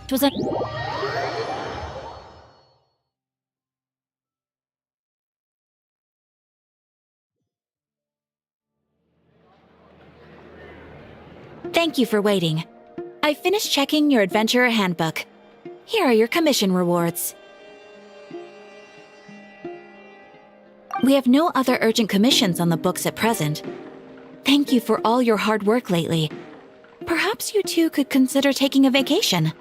It was a... Thank you for waiting. I finished checking your adventurer handbook. Here are your commission rewards. We have no other urgent commissions on the books at present. Thank you for all your hard work lately. Perhaps you two could consider taking a vacation.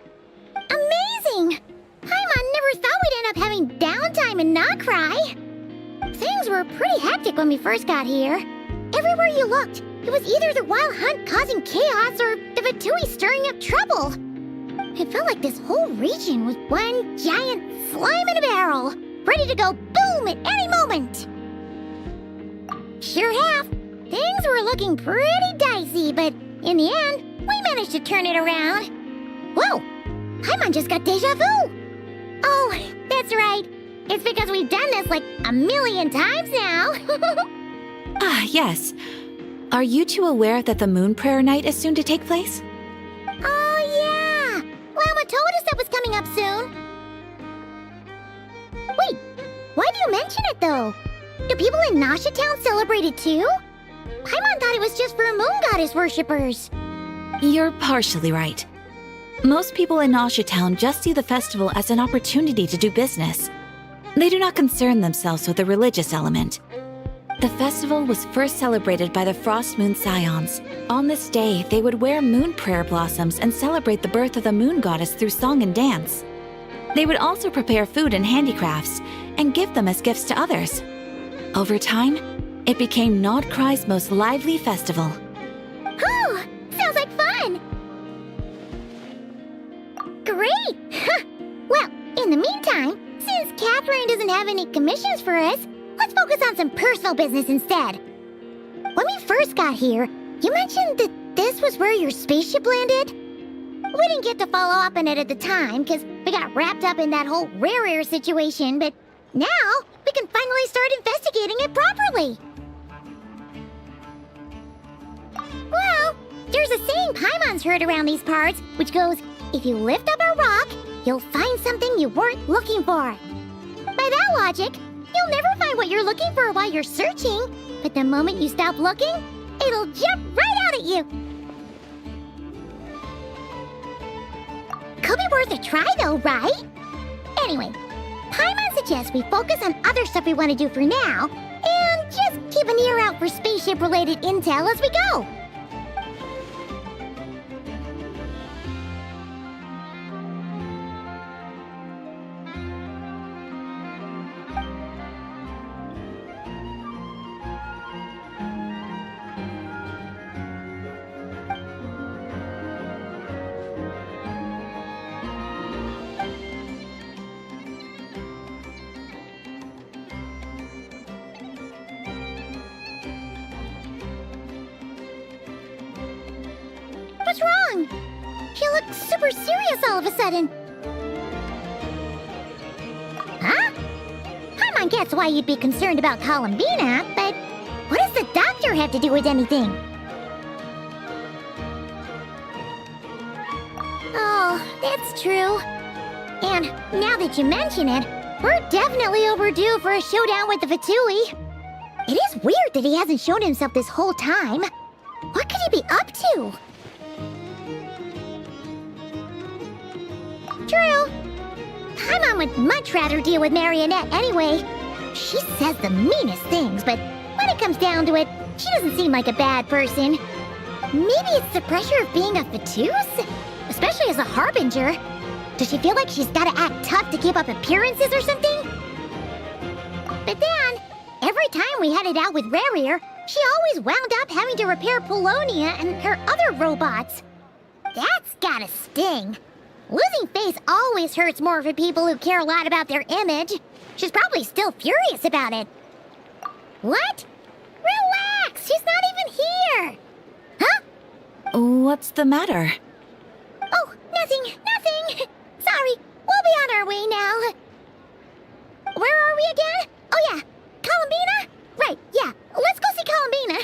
Amazing! Paimon never thought we'd end up having downtime and not cry. Things were pretty hectic when we first got here. Everywhere you looked, it was either the Wild Hunt causing chaos or the Fatui stirring up trouble. It felt like this whole region was one giant slime in a barrel, ready to go boom at any moment. Sure have. Things were looking pretty dicey, but in the end, we managed to turn it around. Whoa! Paimon just got deja vu! Oh, that's right. It's because we've done this like a million times now. Ah, yes. Are you two aware that the Moon Prayer Night is soon to take place? Oh, yeah! Llama told us that was coming up soon. Wait, why do you mention it, though? Do people in Nasha Town celebrate it, too? Paimon thought it was just for moon goddess worshippers. You're partially right. Most people in Nasha Town just see the festival as an opportunity to do business. They do not concern themselves with the religious element. The festival was first celebrated by the Frost Moon Scions. On this day, they would wear moon prayer blossoms and celebrate the birth of the moon goddess through song and dance. They would also prepare food and handicrafts and give them as gifts to others. Over time, it became Nodcry's most lively festival. Oh, sounds like fun! Great! Well, in the meantime, since Catherine doesn't have any commissions for us, let's focus on some personal business instead. When we first got here, you mentioned that this was where your spaceship landed? We didn't get to follow up on it at the time, because we got wrapped up in that whole rare situation, but now we can finally start investigating it properly. Well, there's a saying Paimon's heard around these parts, which goes, if you lift up a rock, you'll find something you weren't looking for. By that logic, you'll never find what you're looking for while you're searching, but the moment you stop looking, it'll jump right out at you. Could be worth a try though, right? Anyway, Paimon suggests we focus on other stuff we want to do for now, and just keep an ear out for spaceship-related intel as we go. What's wrong? She looks super serious all of a sudden. Huh? Paimon gets why you'd be concerned about Columbina, but what does the doctor have to do with anything? Oh, that's true. And now that you mention it, we're definitely overdue for a showdown with the Fatui. It is weird that he hasn't shown himself this whole time. What could he be up to? True. Paimon would much rather deal with Marionette anyway. She says the meanest things, but when it comes down to it, she doesn't seem like a bad person. Maybe it's the pressure of being a Fatus? Especially as a Harbinger. Does she feel like she's gotta act tough to keep up appearances or something? But then, every time we headed out with Rarier, she always wound up having to repair Polonia and her other robots. That's gotta sting. Losing face always hurts more for people who care a lot about their image. She's probably still furious about it. What? Relax! She's not even here! Huh? What's the matter? Oh, nothing. Sorry, we'll be on our way now. Where are we again? Oh yeah, Columbina? Right, yeah, let's go see Columbina.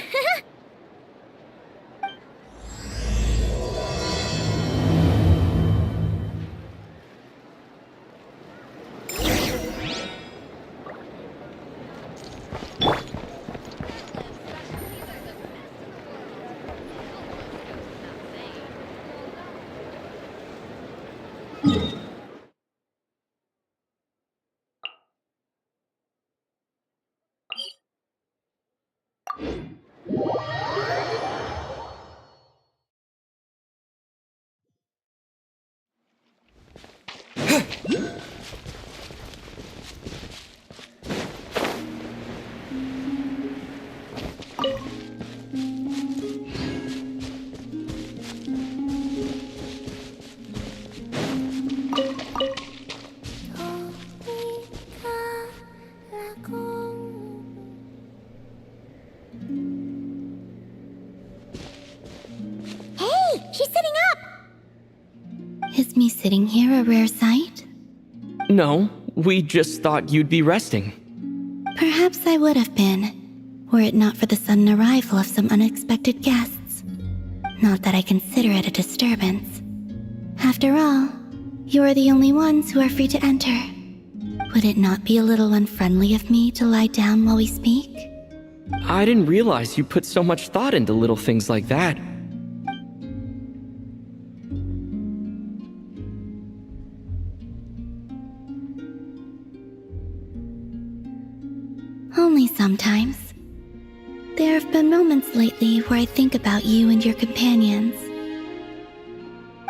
Is me sitting here a rare sight? No, we just thought you'd be resting. Perhaps I would have been, were it not for the sudden arrival of some unexpected guests. Not that I consider it a disturbance. After all, you are the only ones who are free to enter. Would it not be a little unfriendly of me to lie down while we speak? I didn't realize you put so much thought into little things like that. Only sometimes. There have been moments lately where I think about you and your companions.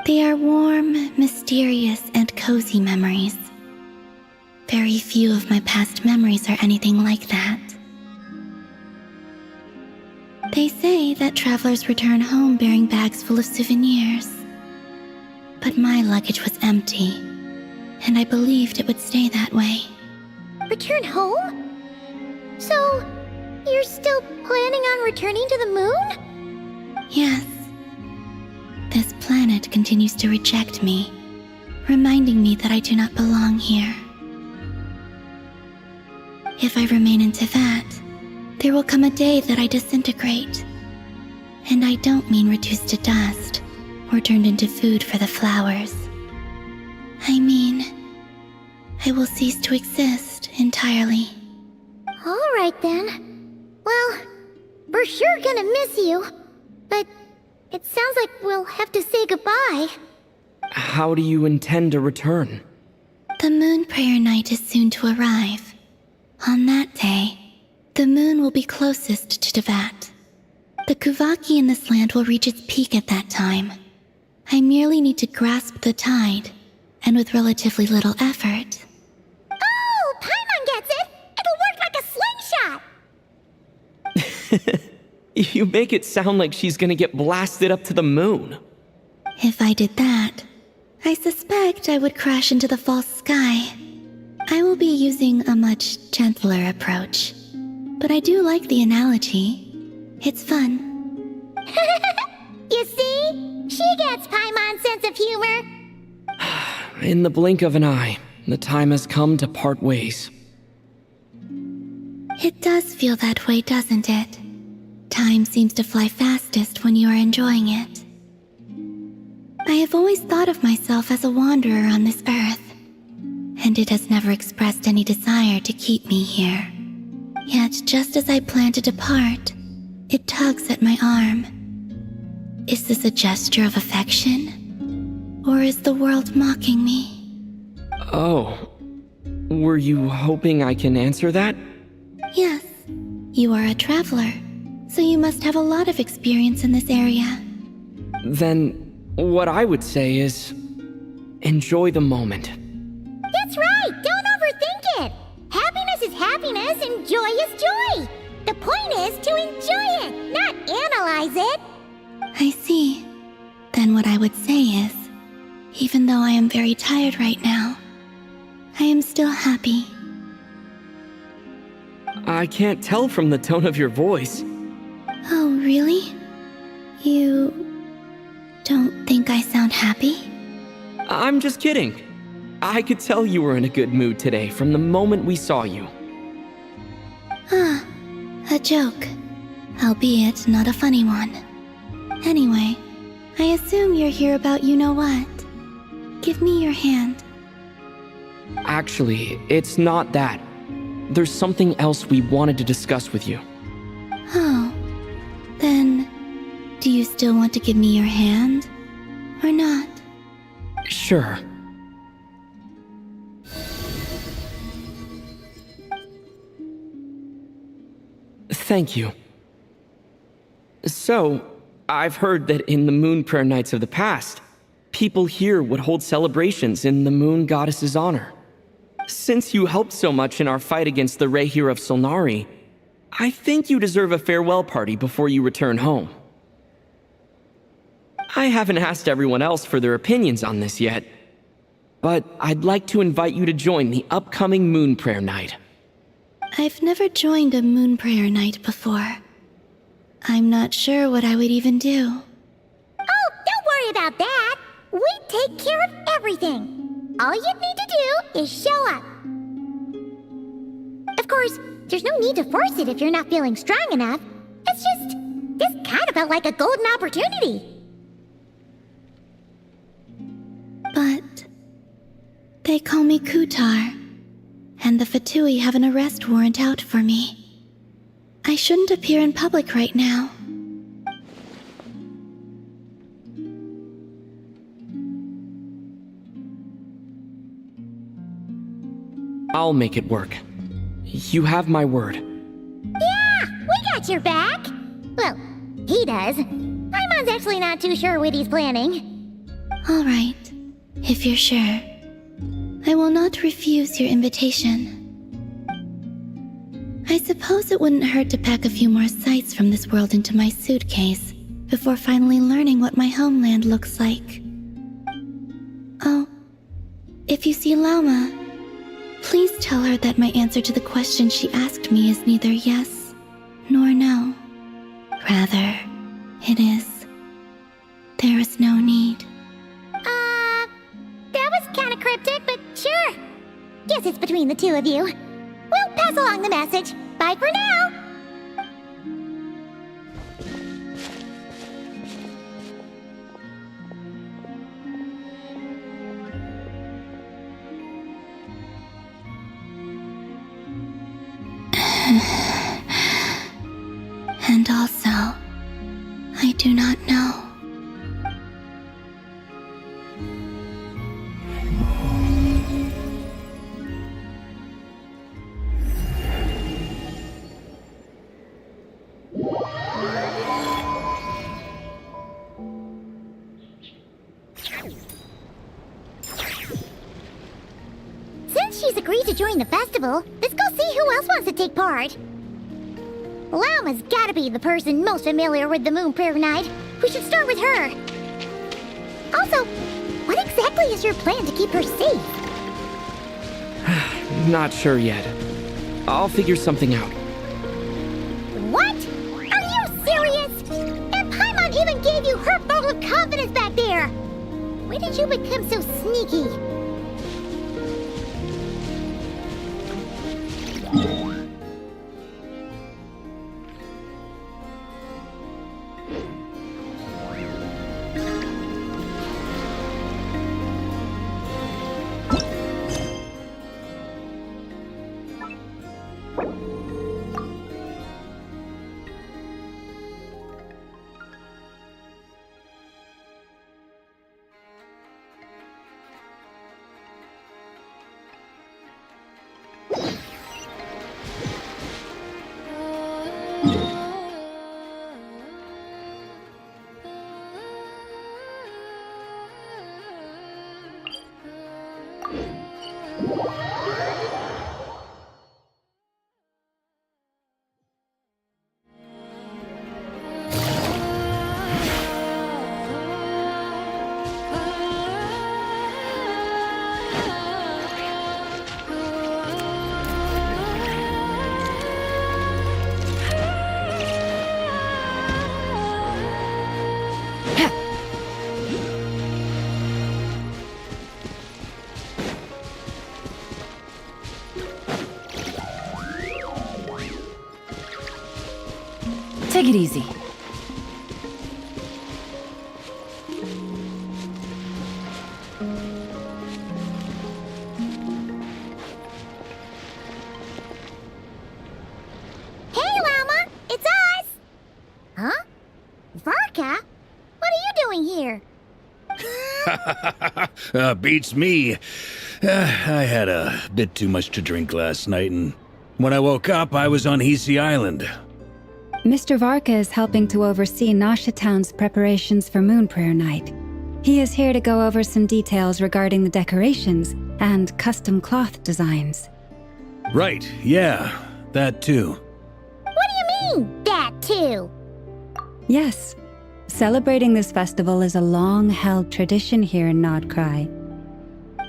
They are warm, mysterious, and cozy memories. Very few of my past memories are anything like that. They say that travelers return home bearing bags full of souvenirs. But my luggage was empty, and I believed it would stay that way. Return home? So, you're still planning on returning to the moon? Yes. This planet continues to reject me, reminding me that I do not belong here. If I remain in Tevyat, there will come a day that I disintegrate. And I don't mean reduced to dust or turned into food for the flowers. I mean, I will cease to exist entirely. Alright then. Well, we're sure gonna miss you. But it sounds like we'll have to say goodbye. How do you intend to return? The moon prayer night is soon to arrive. On that day, the moon will be closest to Tevyat. The Kuvaki in this land will reach its peak at that time. I merely need to grasp the tide, and with relatively little effort. Oh, Paimon gets it! It'll work like a slingshot! You make it sound like she's gonna get blasted up to the moon. If I did that, I suspect I would crash into the false sky. I will be using a much gentler approach. But I do like the analogy. It's fun. You see? She gets Paimon's sense of humor. In the blink of an eye, the time has come to part ways. It does feel that way, doesn't it? Time seems to fly fastest when you are enjoying it. I have always thought of myself as a wanderer on this earth, and it has never expressed any desire to keep me here. Yet, just as I plan to depart, it tugs at my arm. Is this a gesture of affection? Or is the world mocking me? Oh, were you hoping I can answer that? Yes, you are a traveler, so you must have a lot of experience in this area. Then, what I would say is, enjoy the moment. That's right! Don't overthink it! Happiness is happiness and joy is joy! The point is to enjoy it, not analyze it! I see. Then what I would say is, even though I am very tired right now, I am still happy. I can't tell from the tone of your voice. Oh, really? You don't think I sound happy? I'm just kidding. I could tell you were in a good mood today from the moment we saw you. Ah, a joke. Albeit not a funny one. Anyway, I assume you're here about you-know-what. Give me your hand. Actually, it's not that. There's something else we wanted to discuss with you. Oh, then, do you still want to give me your hand? Or not? Sure. Thank you. So, I've heard that in the moon prayer nights of the past, people here would hold celebrations in the moon goddess's honor. Since you helped so much in our fight against the Rehir of Solnari, I think you deserve a farewell party before you return home. I haven't asked everyone else for their opinions on this yet, but I'd like to invite you to join the upcoming moon prayer night. I've never joined a moon prayer night before. I'm not sure what I would even do. Oh, don't worry about that! We take care of everything. All you need to do is show up. Of course, there's no need to force it if you're not feeling strong enough. It's just, this kind of felt like a golden opportunity. But they call me Kutar, and the Fatui have an arrest warrant out for me. I shouldn't appear in public right now. I'll make it work. You have my word. Yeah, we got your back. Well, he does. Paimon's actually not too sure what he's planning. All right, if you're sure. I will not refuse your invitation. I suppose it wouldn't hurt to pack a few more sights from this world into my suitcase before finally learning what my homeland looks like. Oh, if you see Lauma, please tell her that my answer to the question she asked me is neither yes nor no. Rather, it is, there is no need. That was kind of cryptic, but sure. Guess it's between the two of you. We'll pass along the message. Bye for now. And also, I do not know. Since she's agreed to join the festival, let's go see who else wants to take part. Lauma's gotta be the person most familiar with the Moon Prayer Night. We should start with her. Also, what exactly is your plan to keep her safe? Not sure yet. I'll figure something out. What? Are you serious? And Paimon even gave you her vote of confidence back there! When did you become so sneaky? Take it easy. Hey, Lauma! It's us! Huh? Varka? What are you doing here? Beats me. I had a bit too much to drink last night, and when I woke up, I was on Hisi Island. Mr. Varka is helping to oversee Nasha Town's preparations for Moon Prayer Night. He is here to go over some details regarding the decorations and custom cloth designs. Right, yeah, that too. What do you mean, that too? Yes, celebrating this festival is a long-held tradition here in Nodcry.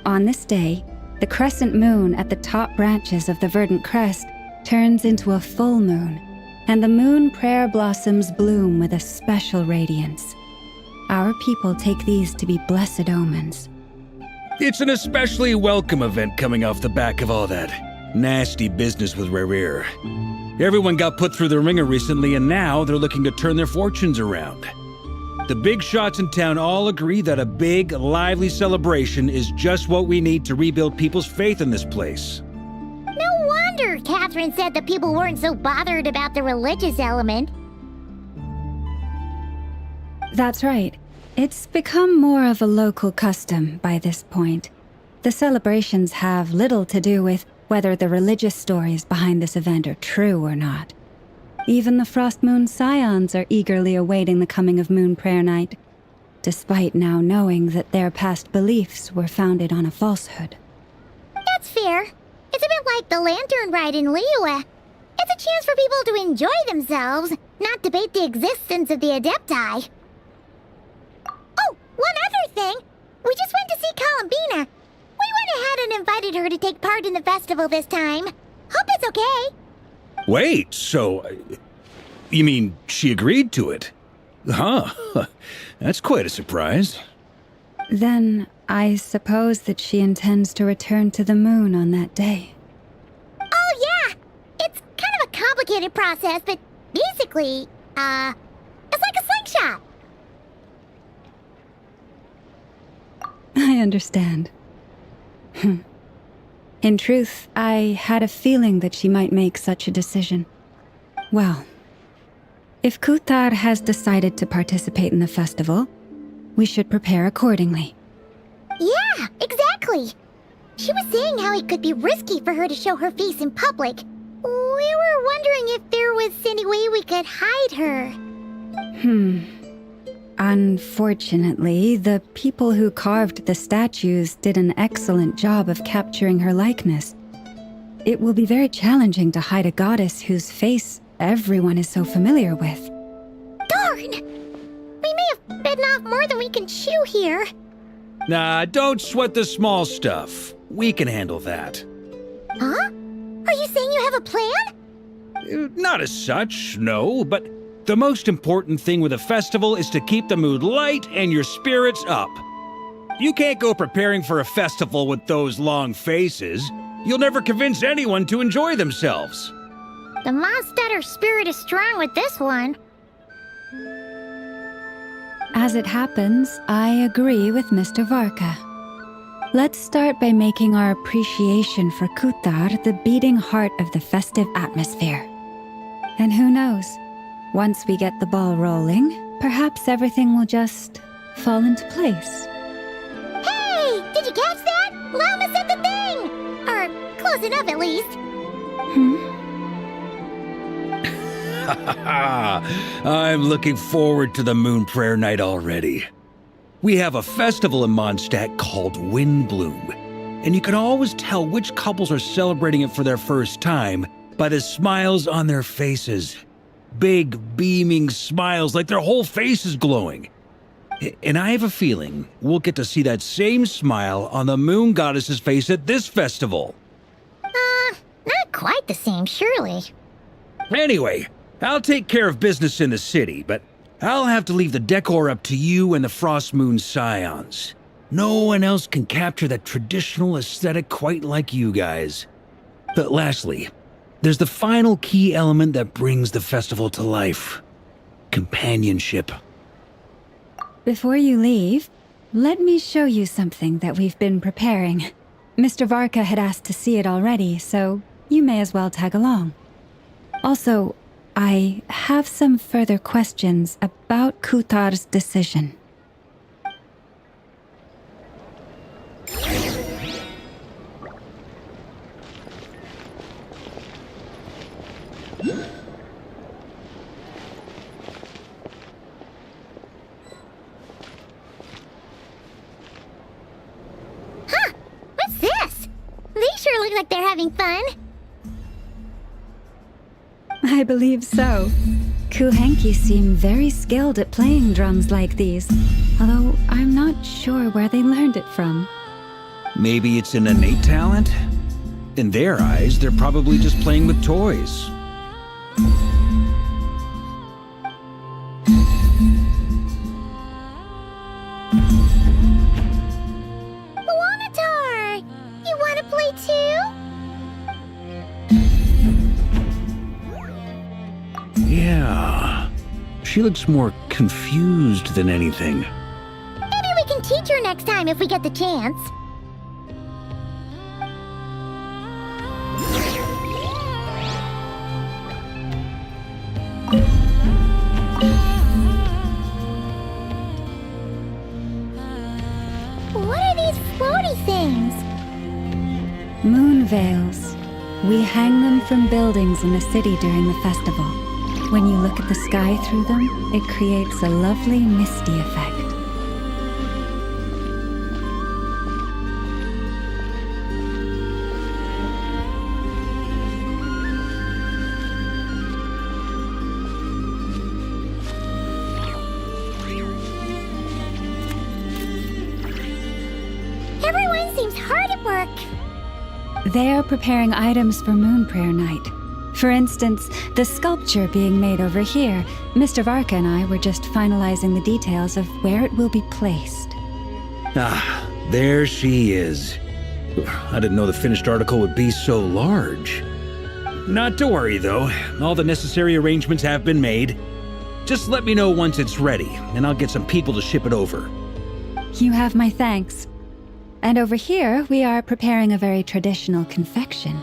On this day, the crescent moon at the top branches of the verdant crest turns into a full moon, and the moon prayer blossoms bloom with a special radiance. Our people take these to be blessed omens. It's an especially welcome event coming off the back of all that nasty business with Rare. Everyone got put through the ringer recently, and now they're looking to turn their fortunes around. The big shots in town all agree that a big, lively celebration is just what we need to rebuild people's faith in this place. No wonder Catherine said the people weren't so bothered about the religious element. That's right. It's become more of a local custom by this point. The celebrations have little to do with whether the religious stories behind this event are true or not. Even the Frost Moon Scions are eagerly awaiting the coming of Moon Prayer Night, despite now knowing that their past beliefs were founded on a falsehood. That's fair. It's a bit like the Lantern Ride in Liyue. It's a chance for people to enjoy themselves, not debate the existence of the Adepti. Oh, one other thing! We just went to see Columbina. We went ahead and invited her to take part in the festival this time. Hope it's okay. Wait, so... you mean she agreed to it? Huh. That's quite a surprise. Then I suppose that she intends to return to the moon on that day. Oh, yeah! It's kind of a complicated process, but basically, it's like a slingshot. I understand. In truth, I had a feeling that she might make such a decision. Well, if Kuthar has decided to participate in the festival, we should prepare accordingly. Yeah, exactly. She was saying how it could be risky for her to show her face in public. We were wondering if there was any way we could hide her. Unfortunately, the people who carved the statues did an excellent job of capturing her likeness. It will be very challenging to hide a goddess whose face everyone is so familiar with. Darn! We may have bitten off more than we can chew here. Nah, don't sweat the small stuff. We can handle that. Huh? Are you saying you have a plan? Not as such, no, but the most important thing with a festival is to keep the mood light and your spirits up. You can't go preparing for a festival with those long faces. You'll never convince anyone to enjoy themselves. The Mondstatter spirit is strong with this one. As it happens, I agree with Mr. Varka. Let's start by making our appreciation for Kuthar the beating heart of the festive atmosphere. And who knows? Once we get the ball rolling, perhaps everything will just fall into place. Hey! Did you catch that? Llama said the thing! Or close enough at least. I'm looking forward to the Moon Prayer Night already. We have a festival in Mondstadt called Windbloom, and you can always tell which couples are celebrating it for their first time by the smiles on their faces. Big, beaming smiles like their whole face is glowing. And I have a feeling we'll get to see that same smile on the Moon Goddess's face at this festival. Not quite the same, surely. Anyway, I'll take care of business in the city, but I'll have to leave the decor up to you and the Frost Moon Scions. No one else can capture that traditional aesthetic quite like you guys. But lastly, there's the final key element that brings the festival to life. Companionship. Before you leave, let me show you something that we've been preparing. Mr. Varka had asked to see it already, so you may as well tag along. Also, I have some further questions about Kuthar's decision. Huh! What's this? They sure look like they're having fun. I believe so. Kuhenki seem very skilled at playing drums like these, although I'm not sure where they learned it from. Maybe it's an innate talent? In their eyes, they're probably just playing with toys. Yeah. She looks more confused than anything. Maybe we can teach her next time if we get the chance. What are these floaty things? Moon veils. We hang them from buildings in the city during the festival. When you look at the sky through them, it creates a lovely misty effect. Everyone seems hard at work. They are preparing items for Moon Prayer Night. For instance, the sculpture being made over here, Mr. Varka and I were just finalizing the details of where it will be placed. Ah, there she is. I didn't know the finished article would be so large. Not to worry, though. All the necessary arrangements have been made. Just let me know once it's ready, and I'll get some people to ship it over. You have my thanks. And over here, we are preparing a very traditional confection.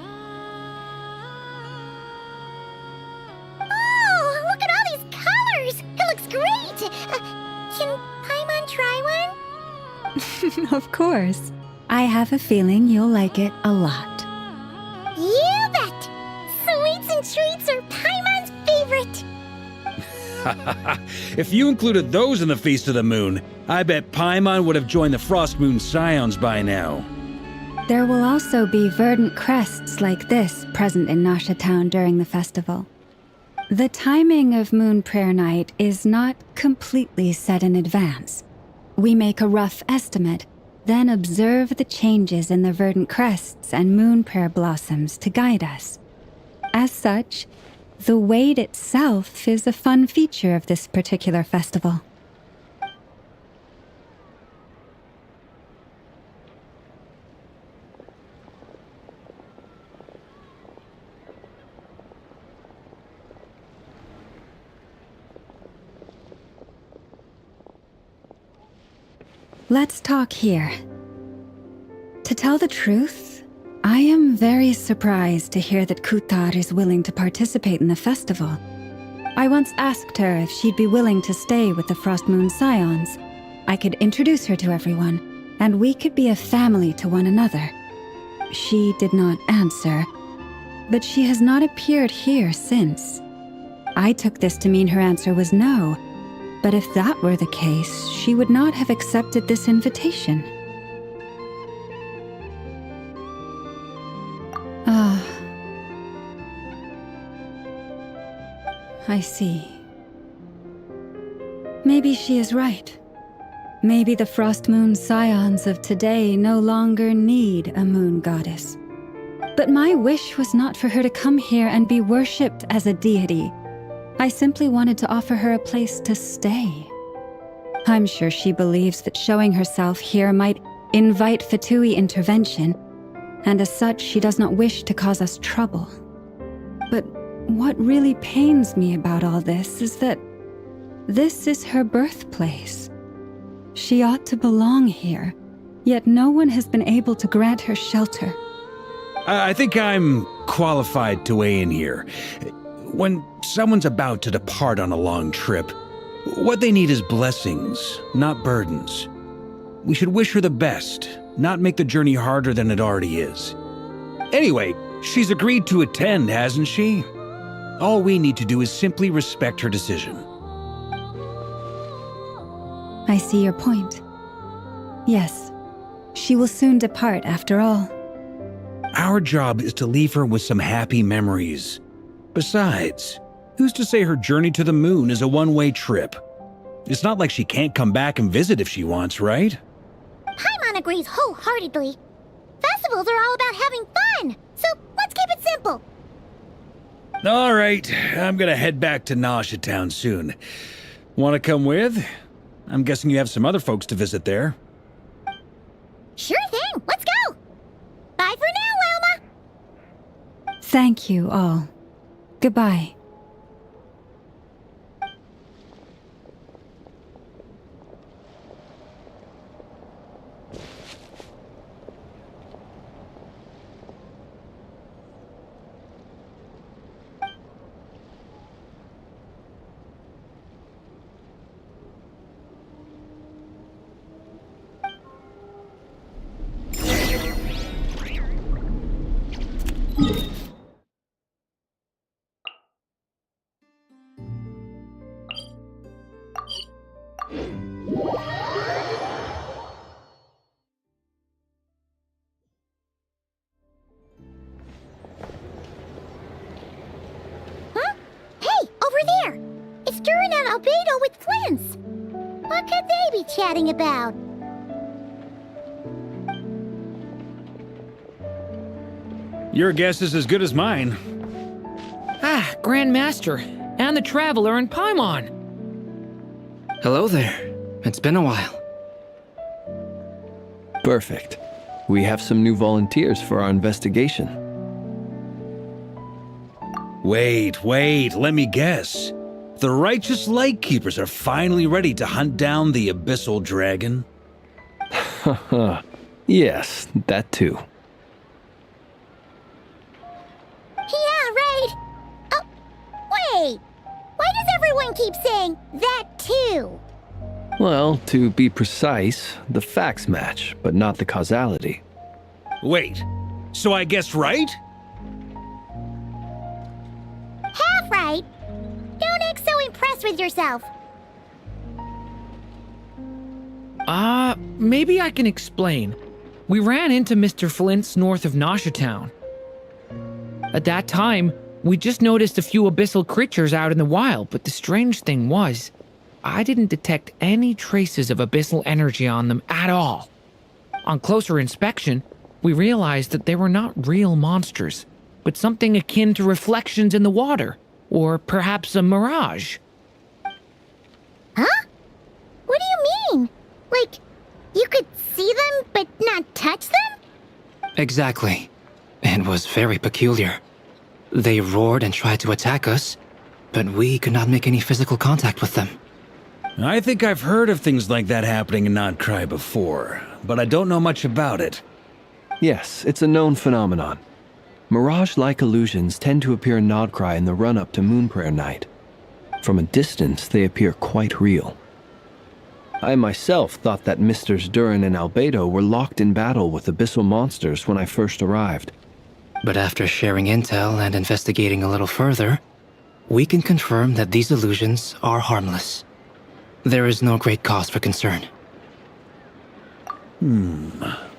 Oh, look at all these colors! It looks great! Can Paimon try one? Of course. I have a feeling you'll like it a lot. You bet! Sweets and treats are Paimon's favorite! If you included those in the Feast of the Moon, I bet Paimon would have joined the Frost Moon Scions by now. There will also be verdant crests like this present in Nasha Town during the festival. The timing of Moon Prayer Night is not completely set in advance. We make a rough estimate, then observe the changes in the verdant crests and moon prayer blossoms to guide us. As such, the wait itself is a fun feature of this particular festival. Let's talk here. To tell the truth, I am very surprised to hear that Kutar is willing to participate in the festival. I once asked her if she'd be willing to stay with the Frost Moon Scions. I could introduce her to everyone, and we could be a family to one another. She did not answer, but she has not appeared here since. I took this to mean her answer was no, but if that were the case, she would not have accepted this invitation. Ah. I see. Maybe she is right. Maybe the Frost Moon Scions of today no longer need a moon goddess. But my wish was not for her to come here and be worshipped as a deity. I simply wanted to offer her a place to stay. I'm sure she believes that showing herself here might invite Fatui intervention, and as such she does not wish to cause us trouble. But what really pains me about all this is that this is her birthplace. She ought to belong here, yet no one has been able to grant her shelter. I think I'm qualified to weigh in here. When someone's about to depart on a long trip, what they need is blessings, not burdens. We should wish her the best, not make the journey harder than it already is. Anyway, she's agreed to attend, hasn't she? All we need to do is simply respect her decision. I see your point. Yes, she will soon depart after all. Our job is to leave her with some happy memories. Besides, who's to say her journey to the moon is a one-way trip? It's not like she can't come back and visit if she wants, right? Paimon agrees wholeheartedly. Festivals are all about having fun, so let's keep it simple. All right, I'm gonna head back to Nasha Town soon. Want to come with? I'm guessing you have some other folks to visit there. Sure thing, let's go! Bye for now, Wilma! Thank you all. Goodbye. Huh? Hey, over there! It's Durin and Albedo with Flints! What could they be chatting about? Your guess is as good as mine. Ah, Grand Master, and the Traveler and Paimon. Hello there. It's been a while. Perfect. We have some new volunteers for our investigation. Wait, let me guess. The righteous Lightkeepers are finally ready to hunt down the Abyssal Dragon? Haha. Yes, that too. Yeah, right! Oh, wait! Why does everyone keep saying that too? Well, to be precise, the facts match, but not the causality. Wait, so I guessed right? Half right! Don't act so impressed with yourself. Maybe I can explain. We ran into Mr. Flint's north of Nosha Town. At that time, we just noticed a few abyssal creatures out in the wild, but the strange thing was, I didn't detect any traces of abyssal energy on them at all. On closer inspection, we realized that they were not real monsters, but something akin to reflections in the water, or perhaps a mirage. Huh? What do you mean? Like, you could see them but not touch them? Exactly. It was very peculiar. They roared and tried to attack us, but we could not make any physical contact with them. I think I've heard of things like that happening in Notcry before, but I don't know much about it. Yes, it's a known phenomenon. Mirage-like illusions tend to appear in Nodcry in the run-up to Moonprayer Night. From a distance, they appear quite real. I myself thought that Misters Durin and Albedo were locked in battle with abyssal monsters when I first arrived. But after sharing intel and investigating a little further, we can confirm that these illusions are harmless. There is no great cause for concern.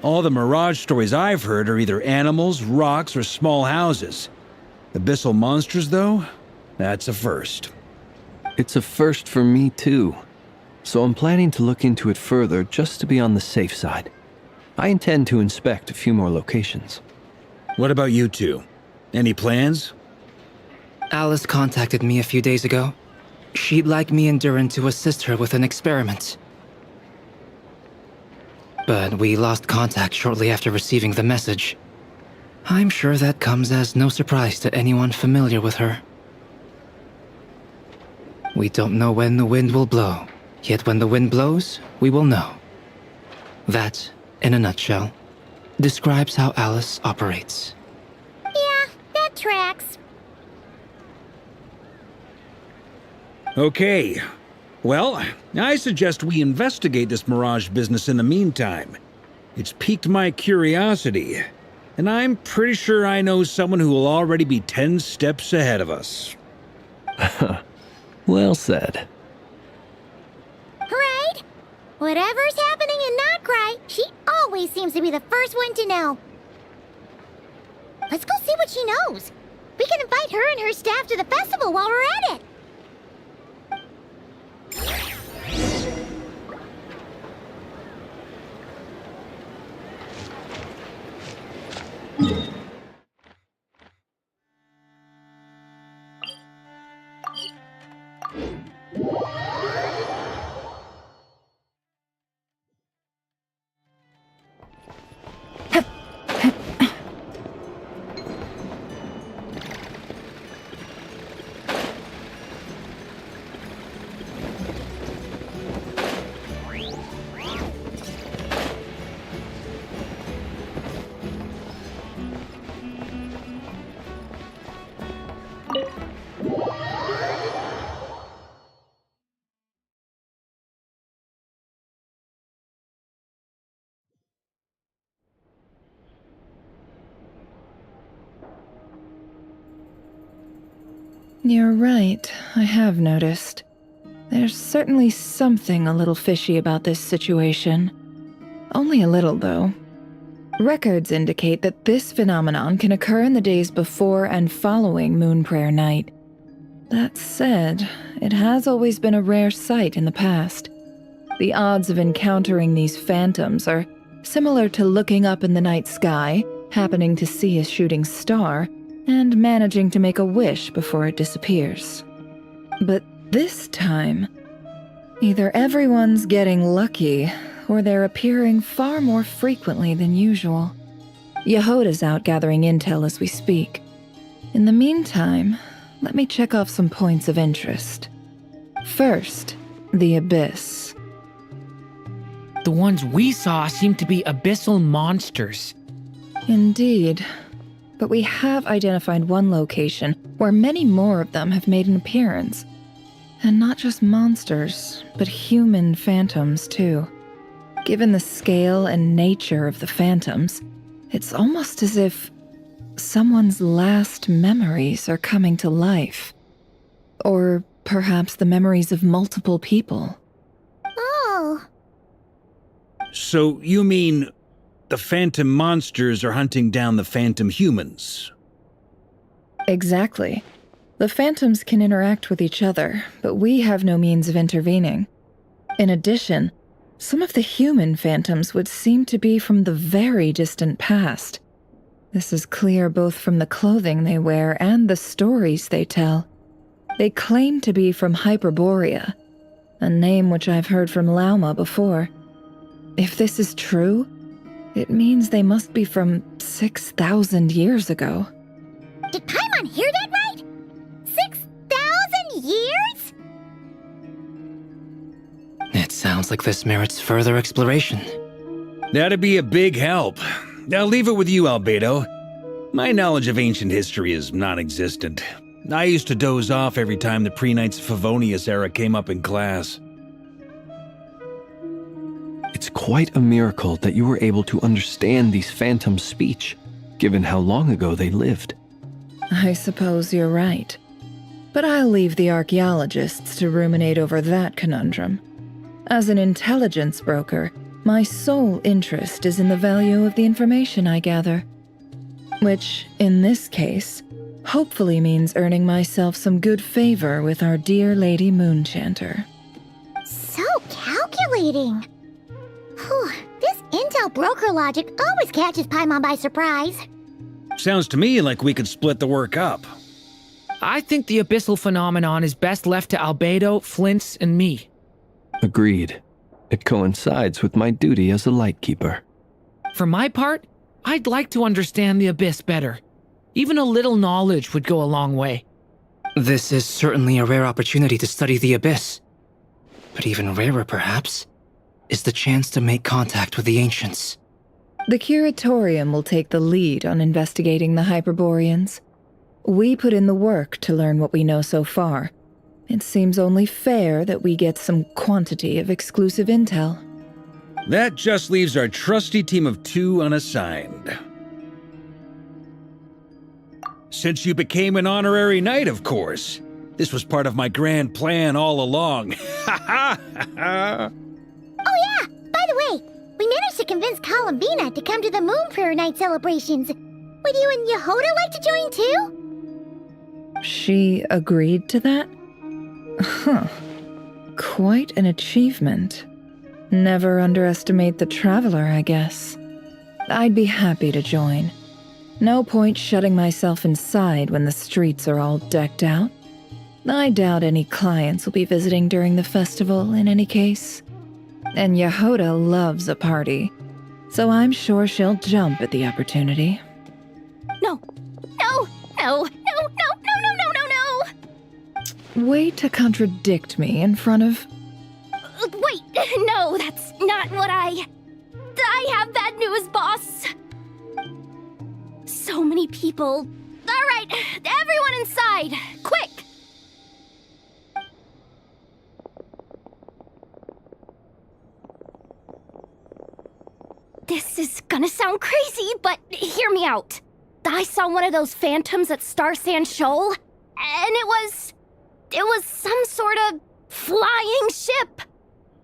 All the Mirage stories I've heard are either animals, rocks, or small houses. Abyssal monsters, though? That's a first. It's a first for me, too. So I'm planning to look into it further just to be on the safe side. I intend to inspect a few more locations. What about you two? Any plans? Alice contacted me a few days ago. She'd like me and Durin to assist her with an experiment. But we lost contact shortly after receiving the message. I'm sure that comes as no surprise to anyone familiar with her. We don't know when the wind will blow, yet when the wind blows, we will know. That, in a nutshell, describes how Alice operates. Yeah, that tracks. Okay. Well, I suggest we investigate this Mirage business in the meantime. It's piqued my curiosity, and I'm pretty sure I know someone who will already be 10 steps ahead of us. Well said. Right? Whatever's happening in Notcry, she always seems to be the first one to know. Let's go see what she knows. We can invite her and her staff to the festival while we're at it. You're right, I have noticed. There's certainly something a little fishy about this situation. Only a little, though. Records indicate that this phenomenon can occur in the days before and following Moon Prayer Night. That said, it has always been a rare sight in the past. The odds of encountering these phantoms are similar to looking up in the night sky, happening to see a shooting star, and managing to make a wish before it disappears. But this time, either everyone's getting lucky, or they're appearing far more frequently than usual. Yehoda's out gathering intel as we speak. In the meantime, let me check off some points of interest. First, the Abyss. The ones we saw seem to be abyssal monsters. Indeed. But we have identified one location where many more of them have made an appearance. And not just monsters, but human phantoms too. Given the scale and nature of the phantoms, it's almost as if someone's last memories are coming to life. Or perhaps the memories of multiple people. Oh. So you mean the phantom monsters are hunting down the phantom humans? Exactly. The phantoms can interact with each other, but we have no means of intervening. In addition, some of the human phantoms would seem to be from the very distant past. This is clear both from the clothing they wear and the stories they tell. They claim to be from Hyperborea, a name which I've heard from Lauma before. If this is true, it means they must be from 6,000 years ago. Did Paimon hear that right? 6,000 years? It sounds like this merits further exploration. That'd be a big help. I'll leave it with you, Albedo. My knowledge of ancient history is non-existent. I used to doze off every time the pre-Knights of Favonius era came up in class. It's quite a miracle that you were able to understand these phantoms' speech, given how long ago they lived. I suppose you're right. But I'll leave the archaeologists to ruminate over that conundrum. As an intelligence broker, my sole interest is in the value of the information I gather. Which, in this case, hopefully means earning myself some good favor with our dear Lady Moonchanter. So calculating. Whew, this intel broker logic always catches Paimon by surprise. Sounds to me like we could split the work up. I think the abyssal phenomenon is best left to Albedo, Flint's, and me. Agreed. It coincides with my duty as a lightkeeper. For my part, I'd like to understand the abyss better. Even a little knowledge would go a long way. This is certainly a rare opportunity to study the abyss. But even rarer, perhaps, is the chance to make contact with the ancients. The Curatorium will take the lead on investigating the Hyperboreans. We put in the work to learn what we know so far. It seems only fair that we get some quantity of exclusive intel. That just leaves our trusty team of 2 unassigned. Since you became an honorary knight, of course. This was part of my grand plan all along. Ha ha ha! Oh yeah, by the way, we managed to convince Columbina to come to the Moon Prayer Night celebrations. Would you and Yehoda like to join too? She agreed to that? Huh. Quite an achievement. Never underestimate the traveler, I guess. I'd be happy to join. No point shutting myself inside when the streets are all decked out. I doubt any clients will be visiting during the festival in any case. And Yehoda loves a party, so I'm sure she'll jump at the opportunity. No. No. No. No. No. No. No. No. No. No. Way to contradict me in front of... Wait. No, that's not what I have bad news, boss. So many people. All right, everyone inside, quick. This is gonna sound crazy, but hear me out. I saw one of those phantoms at Star Sand Shoal, and it was some sort of flying ship!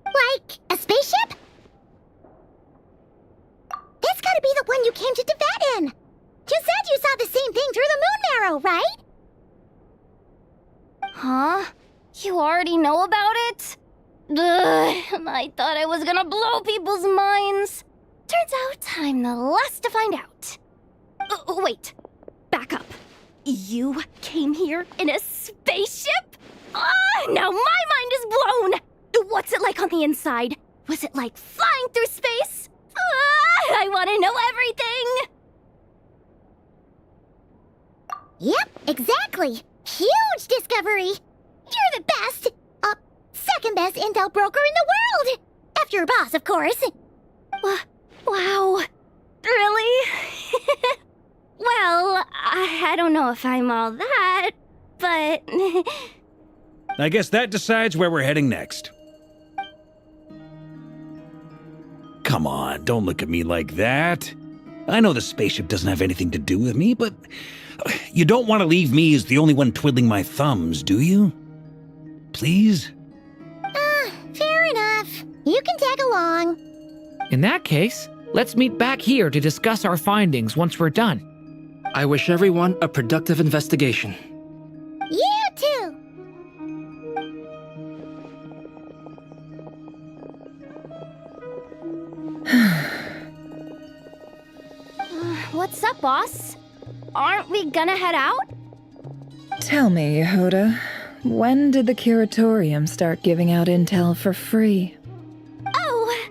Like a spaceship? That's gotta be the one you came to Tevyat in! You said you saw the same thing through the moon marrow, right? Huh? You already know about it? Ugh, I thought I was gonna blow people's minds. Turns out I'm the last to find out. Wait, back up. You came here in a spaceship? Now my mind is blown! What's it like on the inside? Was it like flying through space? I want to know everything! Yep, exactly. Huge discovery. You're the best. Second best intel broker in the world. After your boss, of course. Wow. Really? Well, I don't know if I'm all that, but... I guess that decides where we're heading next. Come on, don't look at me like that. I know the spaceship doesn't have anything to do with me, but you don't want to leave me as the only one twiddling my thumbs, do you? Please? Fair enough. You can tag along. In that case, let's meet back here to discuss our findings once we're done. I wish everyone a productive investigation. You too. What's up, boss? Aren't we gonna head out? Tell me, Yehoda, when did the curatorium start giving out intel for free? Oh,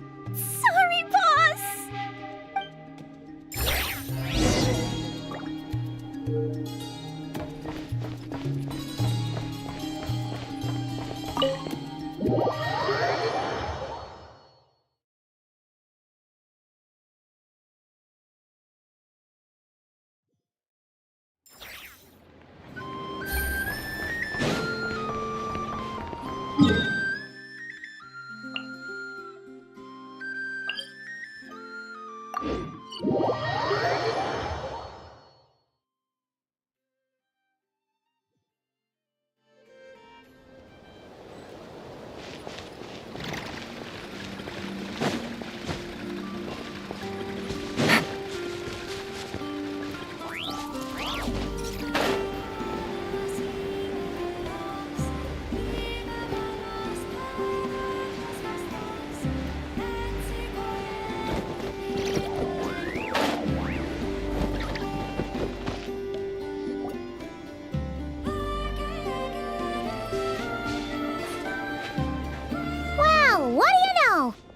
sorry, boss.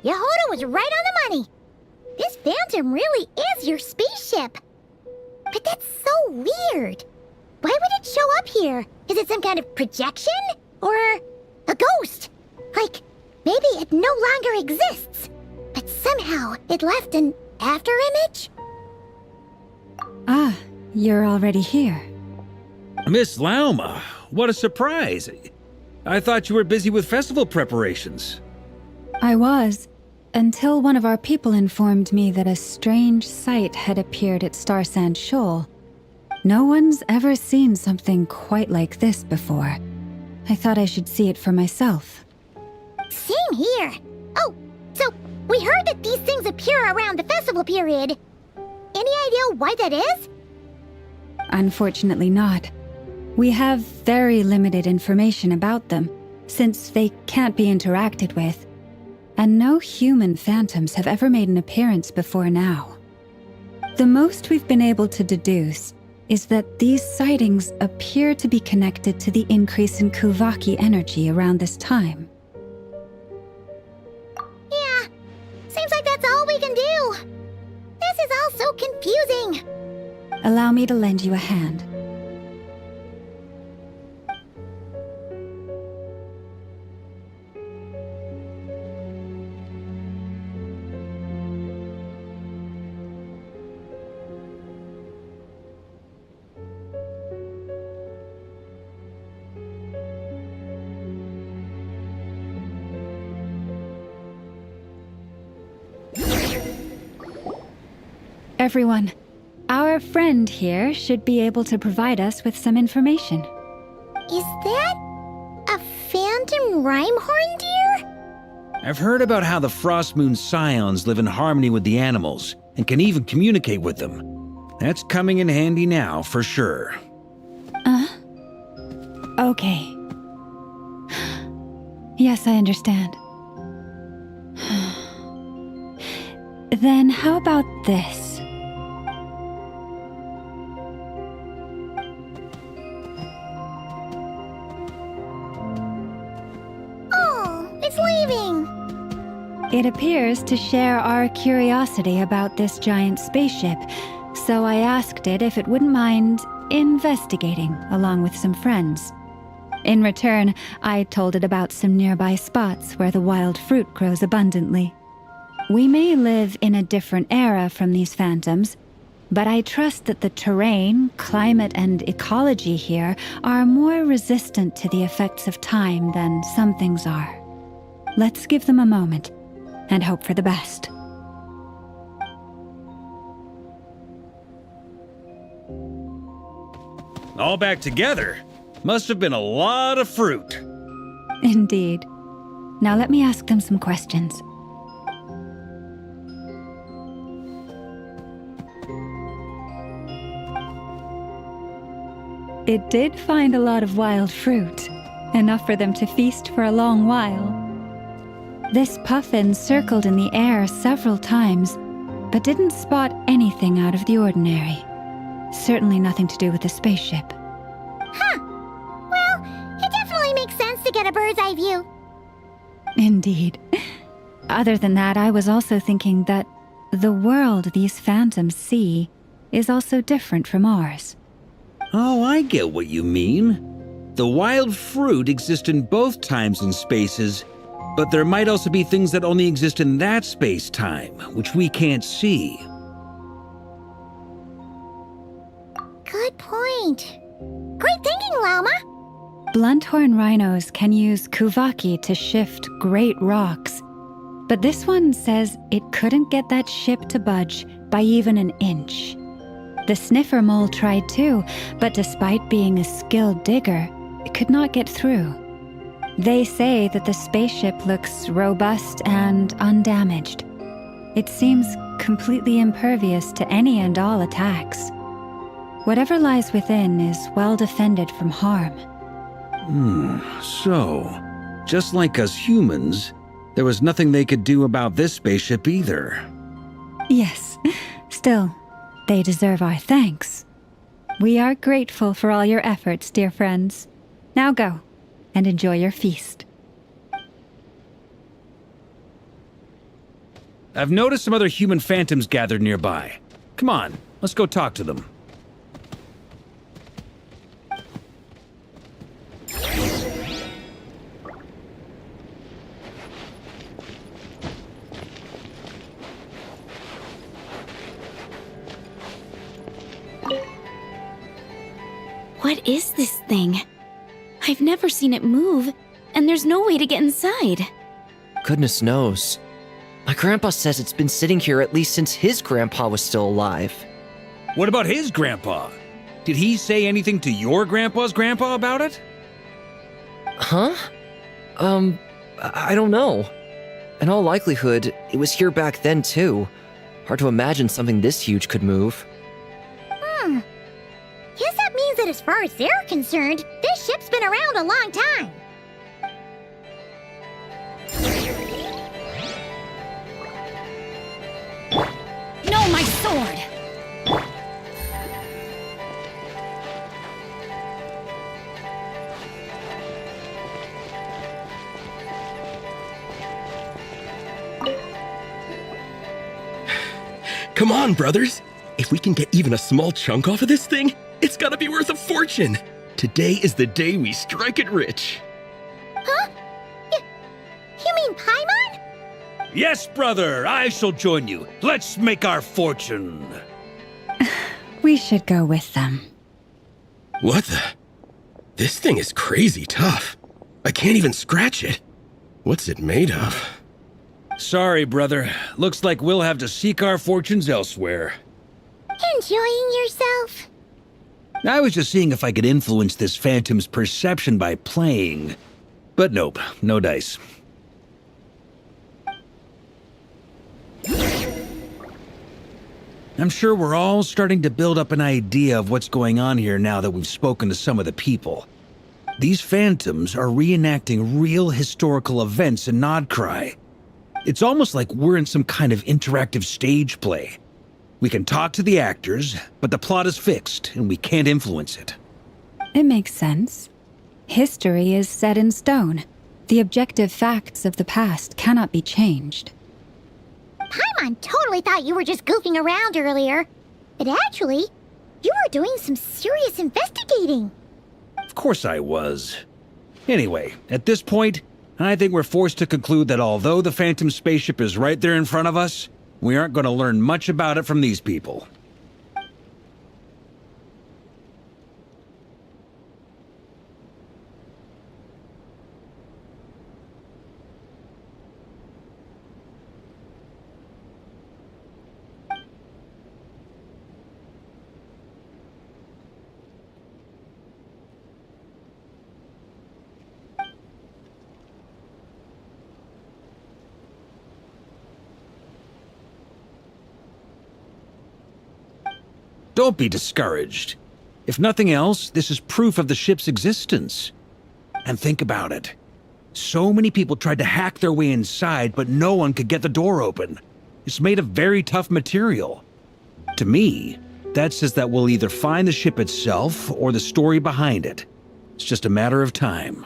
Yehoda was right on the money. This Phantom really is your spaceship. But that's so weird. Why would it show up here? Is it some kind of projection? Or a ghost? Like, maybe it no longer exists, but somehow it left an afterimage? Ah, you're already here. Miss Lauma, what a surprise. I thought you were busy with festival preparations. I was, until one of our people informed me that a strange sight had appeared at Starsand Shoal. No one's ever seen something quite like this before. I thought I should see it for myself. Same here. Oh, so we heard that these things appear around the festival period. Any idea why that is? Unfortunately not. We have very limited information about them, since they can't be interacted with. And no human phantoms have ever made an appearance before now. The most we've been able to deduce is that these sightings appear to be connected to the increase in Kuvaki energy around this time. Yeah, seems like that's all we can do. This is all so confusing. Allow me to lend you a hand. Everyone, our friend here should be able to provide us with some information. Is that A phantom rhymehorn deer? I've heard about how the Frost Moon Scions live in harmony with the animals and can even communicate with them. That's coming in handy now, for sure. Okay. Yes, I understand. Then how about this? Oh, it's leaving. It appears to share our curiosity about this giant spaceship, so I asked it if it wouldn't mind investigating along with some friends. In return, I told it about some nearby spots where the wild fruit grows abundantly. We may live in a different era from these phantoms, but I trust that the terrain, climate, and ecology here are more resistant to the effects of time than some things are. Let's give them a moment and hope for the best. All back together? Must have been a lot of fruit. Indeed. Now let me ask them some questions. It did find a lot of wild fruit, enough for them to feast for a long while. This puffin circled in the air several times, but didn't spot anything out of the ordinary. Certainly nothing to do with the spaceship. Huh. Well, it definitely makes sense to get a bird's eye view. Indeed. Other than that, I was also thinking that the world these phantoms see is also different from ours. Oh, I get what you mean. The wild fruit exist in both times and spaces, but there might also be things that only exist in that space-time, which we can't see. Good point. Great thinking, Llama. Blunthorn rhinos can use kuvaki to shift great rocks, but this one says it couldn't get that ship to budge by even an inch. The sniffer mole tried too, but despite being a skilled digger, it could not get through. They say that the spaceship looks robust and undamaged. It seems completely impervious to any and all attacks. Whatever lies within is well defended from harm. So, just like us humans, there was nothing they could do about this spaceship either. Yes, still, they deserve our thanks. We are grateful for all your efforts, dear friends. Now go, and enjoy your feast. I've noticed some other human phantoms gathered nearby. Come on, let's go talk to them. What is this thing? I've never seen it move, and there's no way to get inside. Goodness knows. My grandpa says it's been sitting here at least since his grandpa was still alive. What about his grandpa? Did he say anything to your grandpa's grandpa about it? Huh? I don't know. In all likelihood, it was here back then too. Hard to imagine something this huge could move. Guess that means that as far as they're concerned, this ship's been around a long time. No, my sword! Come on, brothers. If we can get even a small chunk off of this thing, it's gotta be worth a fortune. Today is the day we strike it rich. Huh? You mean Paimon? Yes, brother, I shall join you. Let's make our fortune. We should go with them. What the? This thing is crazy tough. I can't even scratch it. What's it made of? Sorry, brother. Looks like we'll have to seek our fortunes elsewhere. Enjoying yourself? I was just seeing if I could influence this phantom's perception by playing. But nope, no dice. I'm sure we're all starting to build up an idea of what's going on here now that we've spoken to some of the people. These phantoms are reenacting real historical events in Nodcry. It's almost like we're in some kind of interactive stage play. We can talk to the actors, but the plot is fixed and we can't influence it. It makes sense. History is set in stone. The objective facts of the past cannot be changed. Paimon totally thought you were just goofing around earlier. But actually, you were doing some serious investigating. Of course I was. Anyway, at this point, I think we're forced to conclude that although the Phantom spaceship is right there in front of us, we aren't going to learn much about it from these people. Don't be discouraged. If nothing else, this is proof of the ship's existence. And think about it. So many people tried to hack their way inside, but no one could get the door open. It's made of very tough material. To me, that says that we'll either find the ship itself or the story behind it. It's just a matter of time.